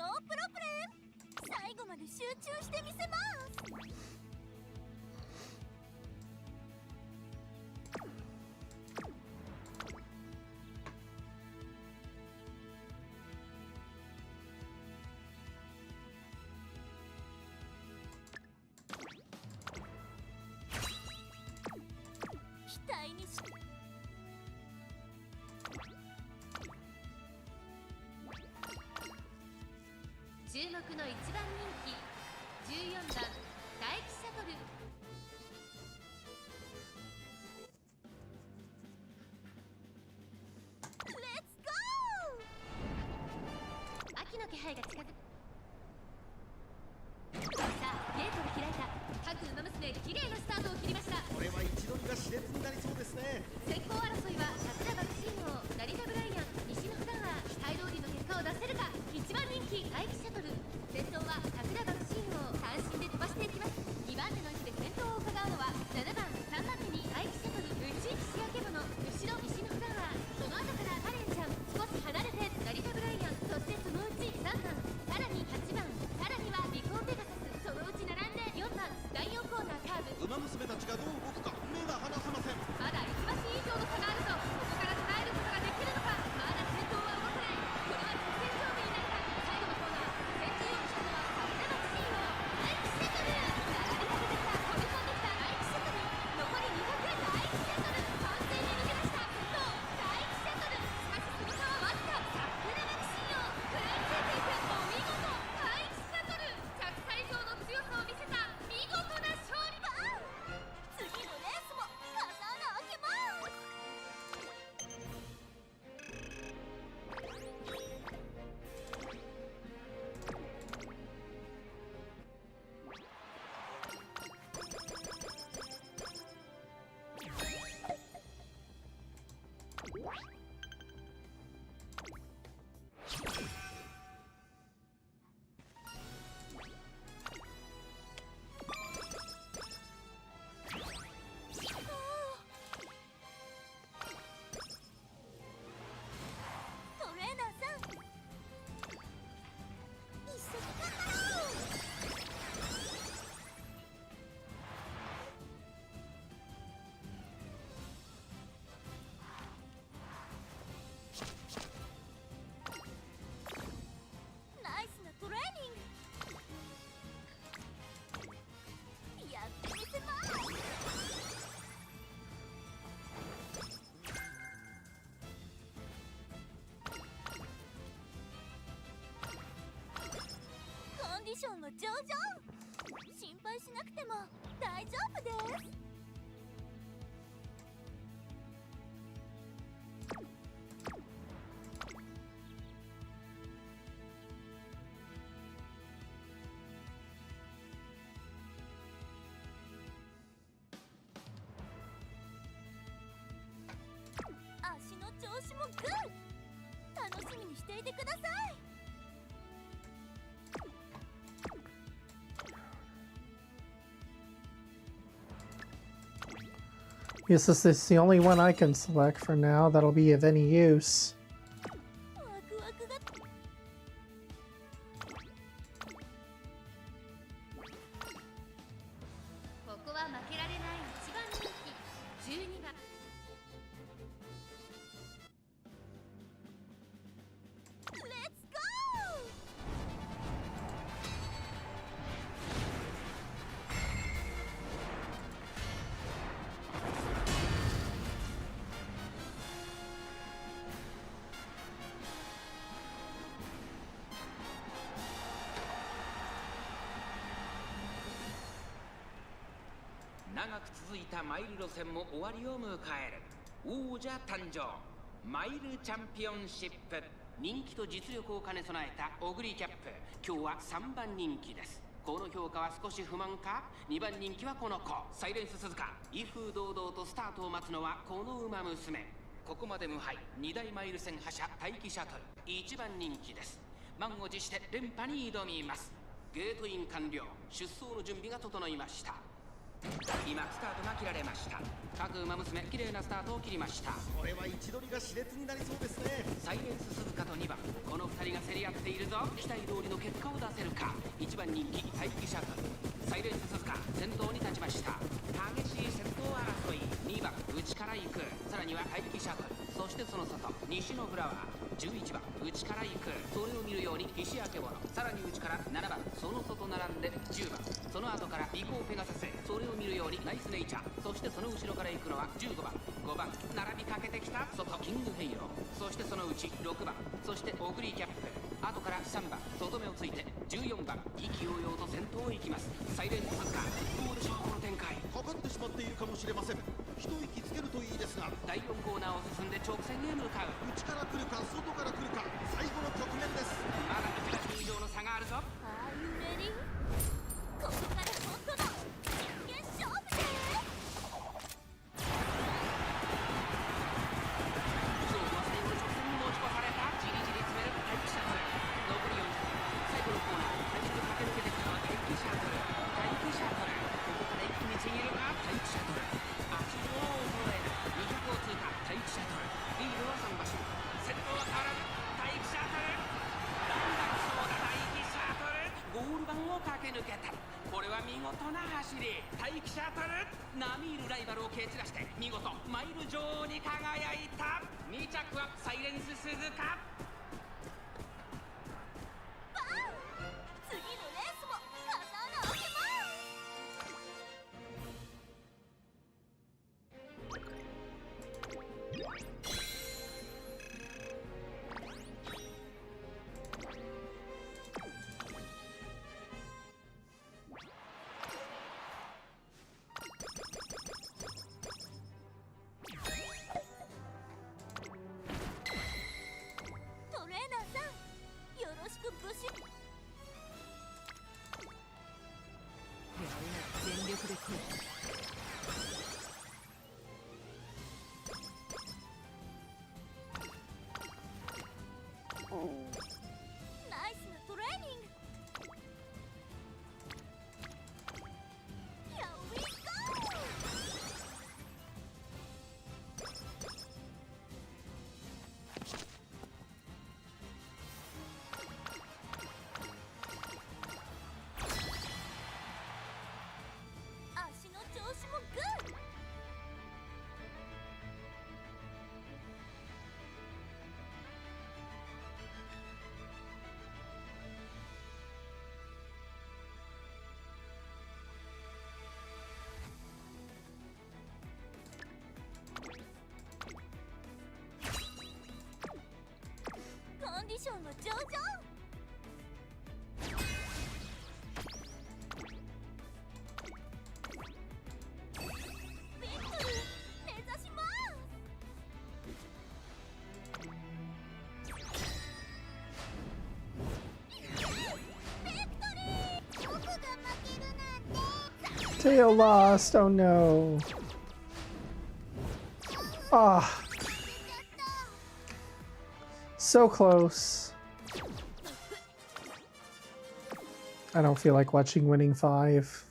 ノープロブレム。最後まで集中してみせます。期待にし注目の1番人気14番大気シャトル。レッツゴー。秋の気配が近づく。さあゲートが開いた。各馬娘綺麗なスタートを切りました。これは位置取りが熾烈になりそうですね。先行争いは桜学信号、成田ブライアン、西のフラワー。期待通りの結果を出せるか。1番人気大気シャトル。先頭は桜学信号、単身で飛ばしていきます。2番手の位置で先頭を伺うのは7番、3番手に大気シャトル、内行き仕分け者、後ろ西のフラワー。その後からカレンちゃん、少し離れて成田ブライアン、そしてそのうち3番、さらに8番、さらにはリコーペガサス、そのうち並んで4番、第4コーナーカーブ。馬娘たちがどう動くか目が離せません。まだ1馬身以上の差があるぞ。ここから捉えることができるのか。まだ先頭は動かない。これは直線勝負になるか。最後のコーナー、先頭を来たのは桜のチーム大気シャトル。並びかけてきた、飛び込んできた大気シャトル。残り200、大気シャトル完全に抜け出した。と大気シャトル。しかしその差はわずか。桜のチーム食らいついていく。お見事大気シャトル。着差以上の強さを見せた見事な勝利だ。次のレースも風穴開けます。トレーナーさん、一緒に頑張ろう。ナイスなトレーニングやってみせます。コンディションは上々。心配しなくても大丈夫です。足の調子もグー。楽しみにしていてください。Yes, this is the only one I can select for now that'll be of any use. ワクワクが。ここは負けられない1番人気12番。レッツゴー。長く続いたマイル路線も終わりを迎える。王者誕生、マイルチャンピオンシップ。人気と実力を兼ね備えたオグリキャップ。今日は3番人気です。この評価は少し不満か。2番人気はこの子サイレンス鈴鹿。威風堂々とスタートを待つのはこの馬娘。ここまで無敗、2大マイル戦覇者待機シャトル。1番人気です。満を持して連覇に挑みます。ゲートイン完了。出走の準備が整いました。今スタートが切られました。各馬娘綺麗なスタートを切りました。これは位置取りが熾烈になりそうですね。サイレンス鈴鹿と2番、この2人が競り合っているぞ。期待通りの結果を出せるか。1番人気待機シャトルサイレンス鈴鹿先頭に立ちました。激しい先頭争い。2番内から行く。さらには待機シャトル、そしてその外西のフラワー。11番内から行く。それを見るように石明物、さらに内から7番その外並んで10番、その後からリコーペガサス、それを見るようにナイスネイチャー、そしてその後ろから行くのは15番5番並びかけてきた外キングヘイロー、そしてそのうち6番、そしてオグリーキャップ、後から3番外目をついて14番意気揚々と先頭を行きます。サイレンス鈴鹿どうでしょうこの展開。かかってしまっているかもしれません。一息つけるといいですが、第4コーナーを進んで直線へ向かう。内から来るか外から来るか、最後の局面です。まだ1打順以上の差があるぞ。Are you ready? ここから本当の真剣勝負ね。勝負は最後の直線に持ち越された。じりじり詰める待機シャトル。残り40、最後のコーナー大きく駆け抜けてきたのは待機シャトル。待機シャトル、ここから一気にちぎるか。待機シャトル足を衰えない200を通過。待機シャトルリードは3馬身、先頭は変わらず待機シャトル。ランダムそうだ待機シャトル、ゴール板を駆け抜けた。これは見事な走り。待機シャトル並みいるライバルを蹴散らして見事マイル女王に輝いた。2着はサイレンス鈴鹿。バン！次のレースも刀を開けます。トレーナーさん、よろしくブシッ。全力で来い。ナイスなトレーニング。Here we go! 足の調子もグッ。コンディションは上々。ビクトリー目指します。ビクトリー、僕が負けるなんて。 Tail lost. Oh no. Ah, so close. I don't feel like watching Winning Five.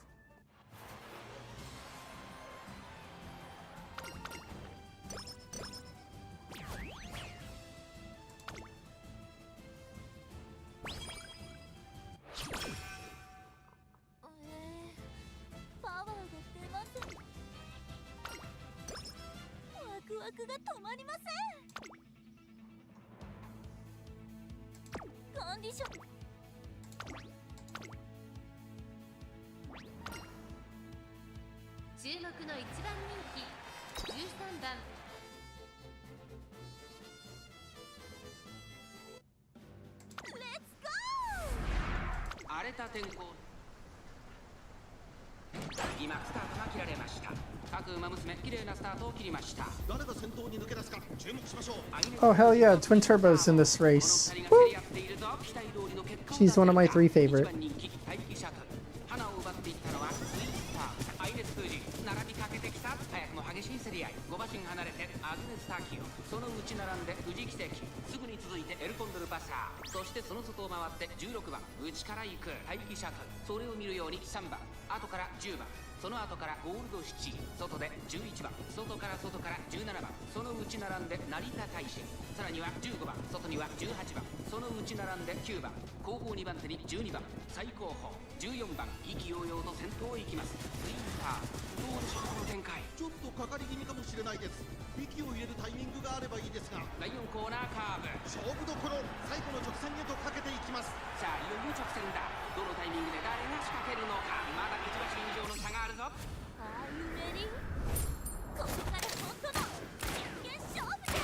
荒れた天候。今スタートが切られました。各馬娘綺麗なスタートを切りました。誰が先頭に抜け出すか注目しましょう。 Oh, hell yeah, Twin Turbo's in this race. Woo! She's one of my 3 favorite. 花を奪っていったのはスイースター、アイレス・フージ、並びかけてきた。早くも激しい競り合い。5馬身離れてアグネス・ターキオ、その内並んで富士奇跡、すぐに続いてエルコンドル・バサー、そしてその外を回って16番内から行く待機シャトル、それを見るように3番後から10番その後からゴールド7、外で11番、外から17番、そのうち並んで成田大使、さらには15番、外には18番、そのうち並んで9番、後方2番手に12番、最後方14番、意気揚々と先頭へ行きます。スイーパー、どうでしょうこの展開。ちょっとかかり気味かもしれないです。息を入れるタイミングがあればいいですが、第4コーナーカーブ、勝負どころ、最後の直線へとかけていきます。さあいよいよ直線だ。どのタイミングで誰が仕掛けるのか。まだ1馬身以上の差があるぞ。Are you ready? ここから本当の真剣勝負で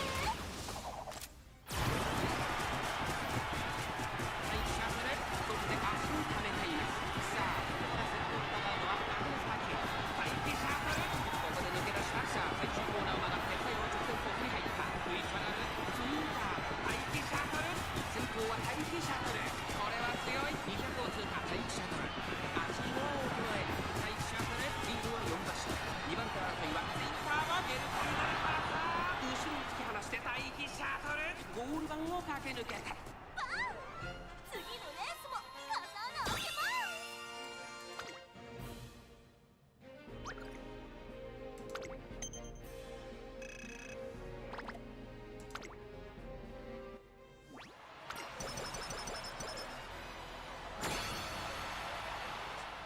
はい、シャトル、外で足を溜めています。さあ、ここから先頭を伺うのは誰の先へ。はい、シャトル、ここで抜け出した。さあ、最終コーナーを曲がって最後の直線コースに入った。食い下がる、スイーパー、はい、シャトル、先頭は待機シャトル。これは強い。200を通過、待機シャトル。足を衰える、待機シャトル。リードは4馬身。2番手争いはツイッターはゲルトになるからさあ、後ろに突き放して待機シャトル。ゴール板を駆け抜けた。バン次のレースも刀開けます。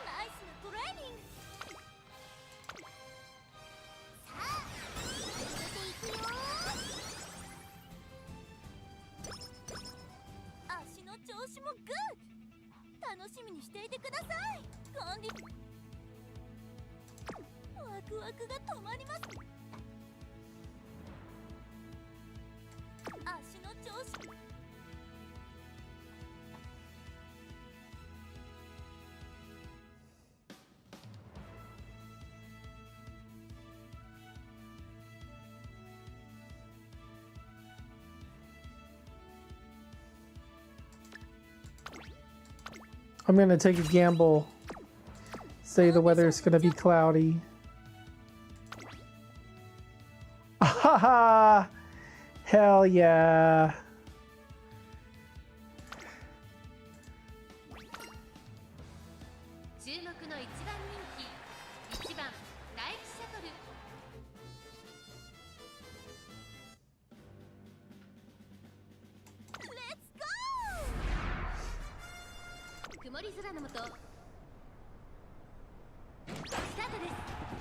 ナイスなトレーニング。さあ始めていくよ。足の調子もグッ。楽しみにしていてください。コンディワクワクが止まります。足の調子I'm gonna take a gamble. Say the weather's gonna be cloudy. Haha! Hell yeah! 注目の1番人気1番第一シャトル。レッツゴー。曇り空の下スタートです。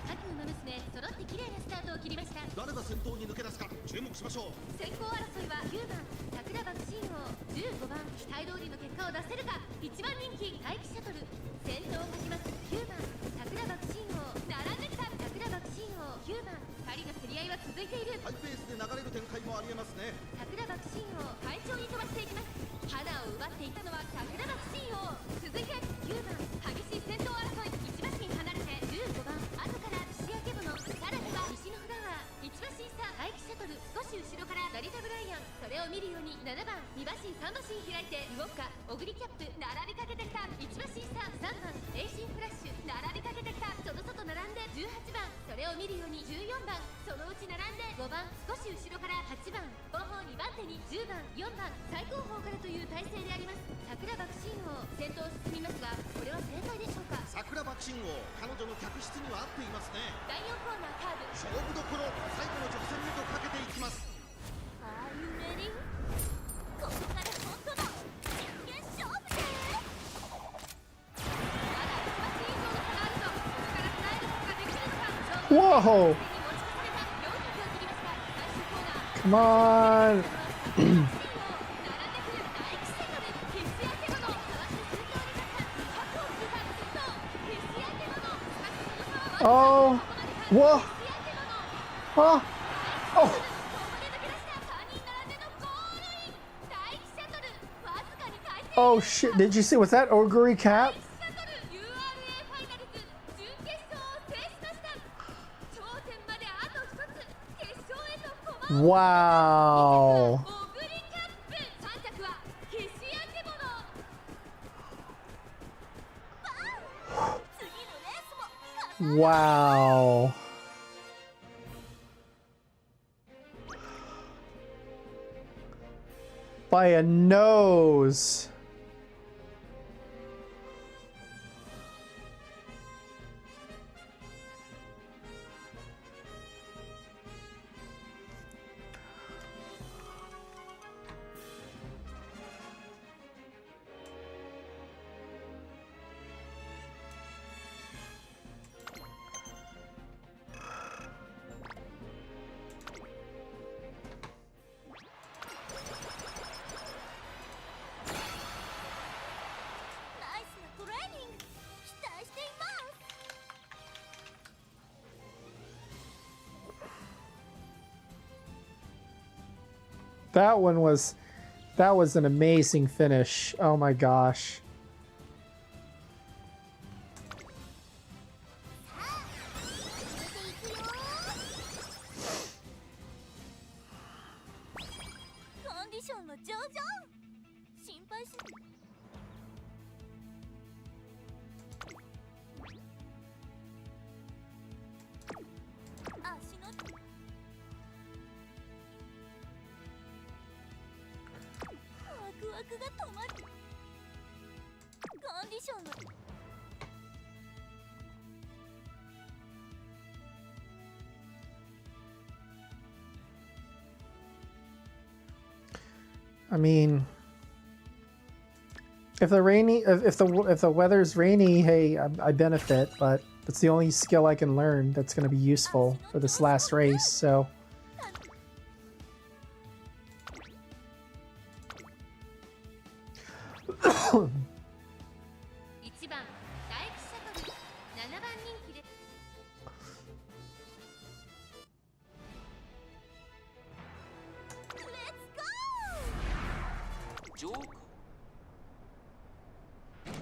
各馬娘揃って綺麗なスタートを切りました。誰が先頭に抜け出すか注目しましょう。先行争いは9番桜爆心王、15番期待通りの結果を出せるか。1番人気待機シャトル、先頭をかきます9番桜爆心王、並んできた桜爆心王9番、2人の競り合いは続いている。ハイペースで流れる展開もありえますね。桜爆心王快調に飛ばしていきます。花を奪っていたのは桜爆心王。続いて9番激しい先頭争い、1馬身離れて15番後から串焼け物、さらには西のフラワー1馬身差待機シャトル、少し後ろから成田ブライアン、それを見るように7番2馬身3馬身開いてウォッカオグリキャップ並びかけてきた。1馬身差3番エイシンフラッシュ並びかけてきた。その外並んで18番、それを見るように14番、そのうち並んで5番少し後ろから8番、後方2番手に10番4番、最後方からという体勢であります。桜爆心王先頭を進みますが、これは正解でしょうか。桜爆心王、彼女の客室には合っていますね。第4コーナーカーブ、勝負どころ、最後の直線へとかけていきます。Are you ready? ここから本当の真剣勝負でまだ1馬身以上の差があるぞ。ここから繋えることができるのか。 Whoa! に持ち越された400を切りました。最終コーナー Come on! 並んでくる大奇跡で決死焼け物、かわして先頭に立った200を通過。先頭決死焼け物、しかしその差は Oh! 決 Whoa! 死焼け物 Oh! Oh! ここで抜け出した3人並んでのゴールイン。第一シャトルわずかに体勢 Oh shit! Did you see? Was that Ogre 第 Cat? 一シャトル URA ファイナルズ準決勝を制しました。頂点まであと1つ、決勝へと駒を Wow! オグリキャップ、3着は決死焼け物。次のレースも Wow! By a nose. That one was an amazing finish. Oh my gosh. コンディションは上々。心配し足のワクワクが止まる。コンディションは I mean, if the weather's rainy, hey, I benefit, but it's the only skill I can learn that's going to be useful for this last race. So 1番大気シャトル7番人気でジョーク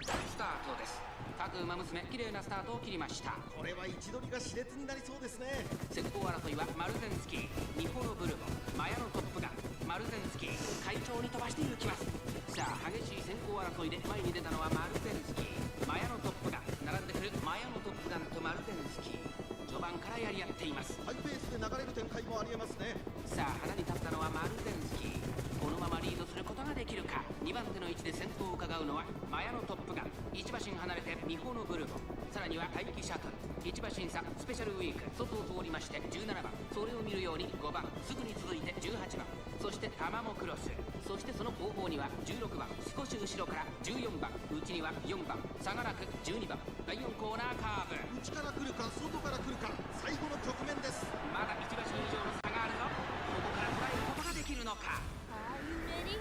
スタートです。各馬娘綺麗なスタートを切りました。これは位置取りが熾烈になりそうですね。先行争いはマルゼンスキー、ニホロブルボ、マヤのトップガン、マルゼンスキー、快調に飛ばしていきます。さあ激しい先行争いで前に出たのはマルゼンスキー、マヤのトップガン、並んでくるマヤのトップガンとマルゼンスキー、序盤からやり合っています。ハイペースで流れる展開もありえますね。さあ花に立ったのはマルゼンスキー。このままリードすることができるか。2番手の位置で先頭を伺うのはマヤのトップガン、1馬身離れてミホのブルボ、さらには待機シャトル、1馬身差スペシャルウィーク、外を通りまして17番、それを見るように5番、すぐに続いて18番、そしてタマモクロス、そしてその後方には16番、少し後ろから14番、内には4番、差がなく12番、第4コーナーカーブ、内から来るか外から来るか、最後の局面です。まだ1馬身以上の差があるぞ。ここから捉えることができるのか。Are you ready?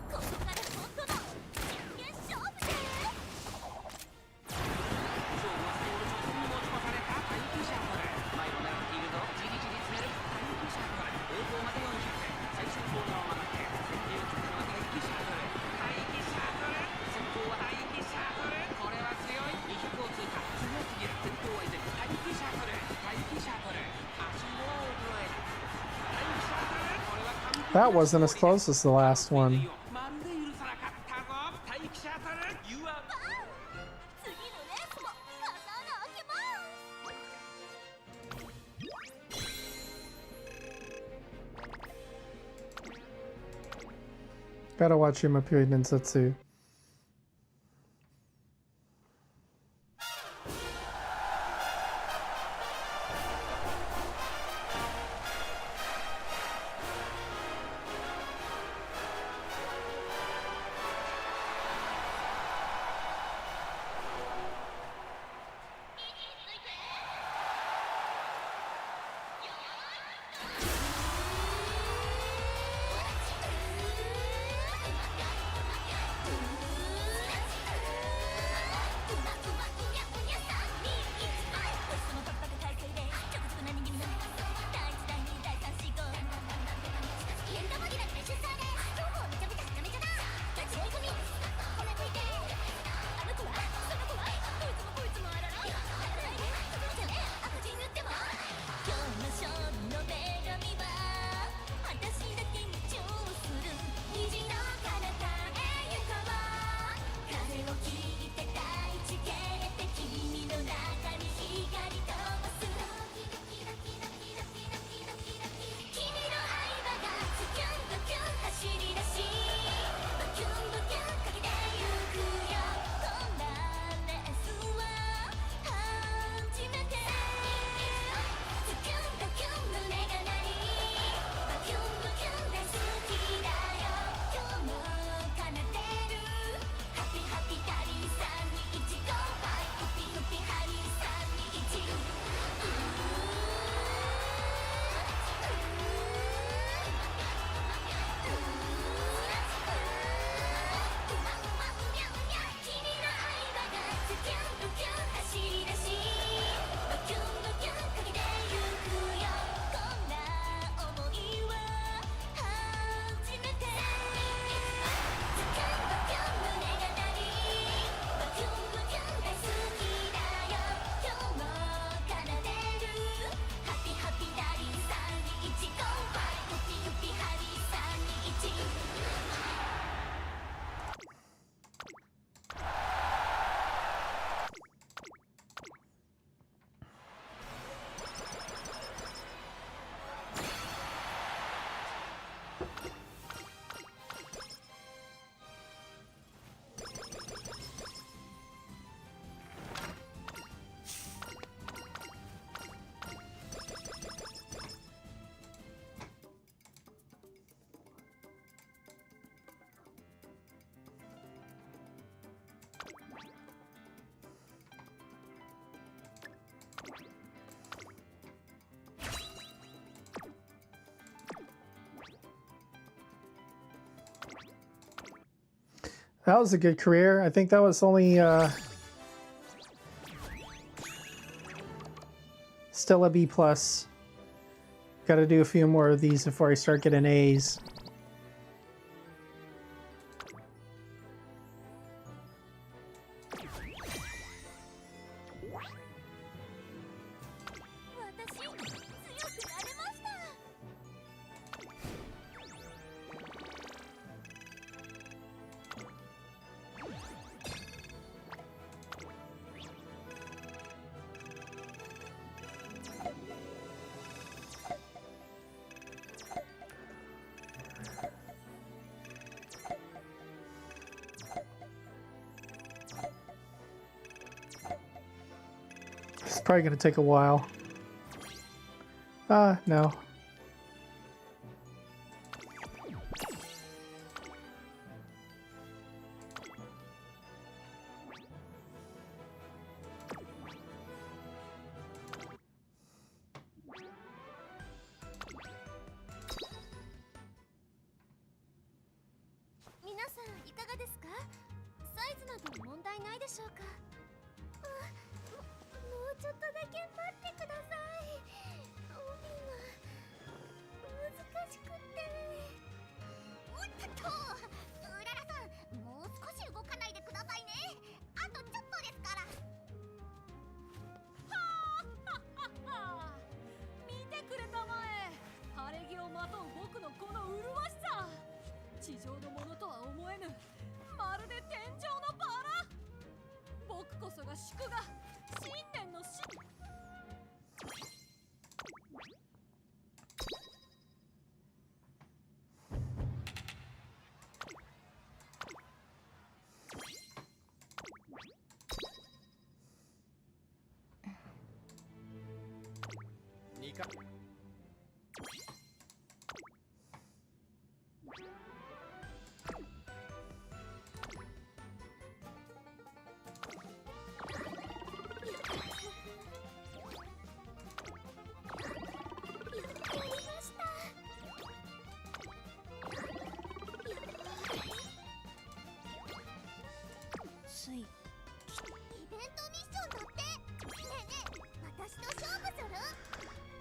ここから本当の真剣勝負で勝負はストール直前に持ち越された待機シャトル、前を狙っているぞ。じりじり詰める待機シャトル、方向まで400、最終コーナーを曲がって先手を切ったのは待機シャトル、待機シャトル、先頭は待機シャトル、これは強い。200を通過、強すぎる。先頭は依然待機シャトル、待機シャトル、足元は衰えない。待機シャトル、これは完璧な that wasn't as close as the last one. まるで許さなかったぞ。待機シャトル、You are 次のレースも風穴開けます。 Gotta watch Umamusume Ninjutsu. That was a good career. I think that was only still a B plus. Got to do a few more of these before I start getting A's. 私強くなれました。 It's probably going to take a while. No.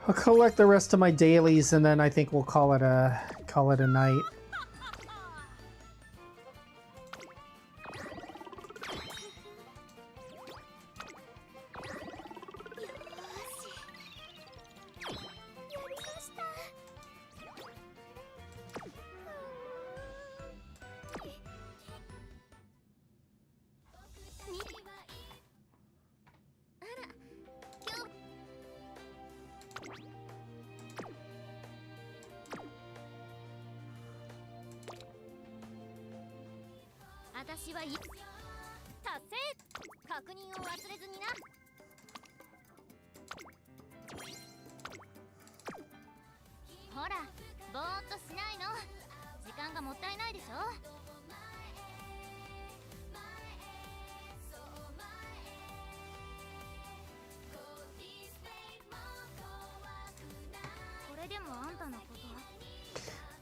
I'll collect the rest of my dailies and then I think we'll call it a night.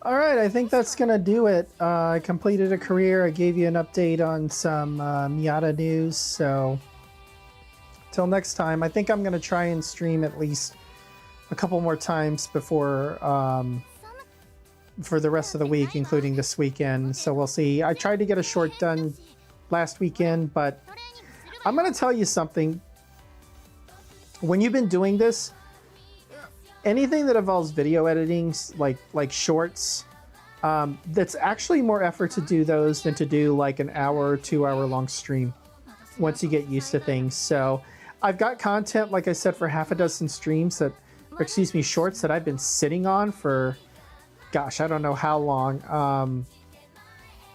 Alright, I think that's gonna do it. I completed a career. I gave you an update on some Miata news, so till next time, I think I'm gonna try and stream at least a couple more times before for the rest of the week, including this weekend. So we'll see. I tried to get a short done last weekend, but I'm gonna tell you something. When you've been doing this, anything that involves video editing, like shorts, that's actually more effort to do those than to do like an hour or 2 hour long stream once you get used to things. So I've got content, like I said, for half a dozen streams that, or excuse me, shorts that I've been sitting on for, gosh, I don't know how long.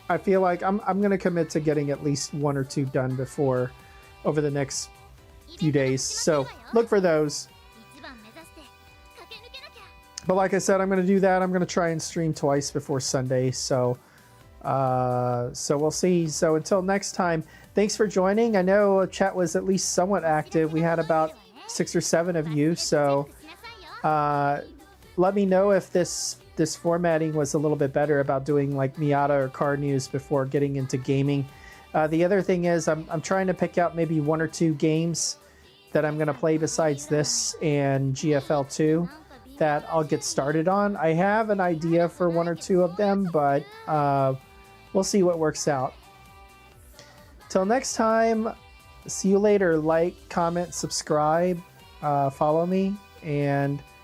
I feel like I'm going to commit to getting at least 1 or 2 done before over the next few days. So look for those. But like I said, I'm going to do that. I'm going to try and stream twice before Sunday. So we'll see. So until next time, thanks for joining. I know chat was at least somewhat active. We had about 6 or 7 of you. So let me know if this this formatting was a little bit better about doing like Miata or car news before getting into gaming. The other thing is I'm trying to pick out maybe 1 or 2 games that I'm going to play besides this and GFL2 that I'll get started on. I have an idea for 1 or 2 of them, but we'll see what works out. Till next time, see you later. Like, comment, subscribe, follow me, and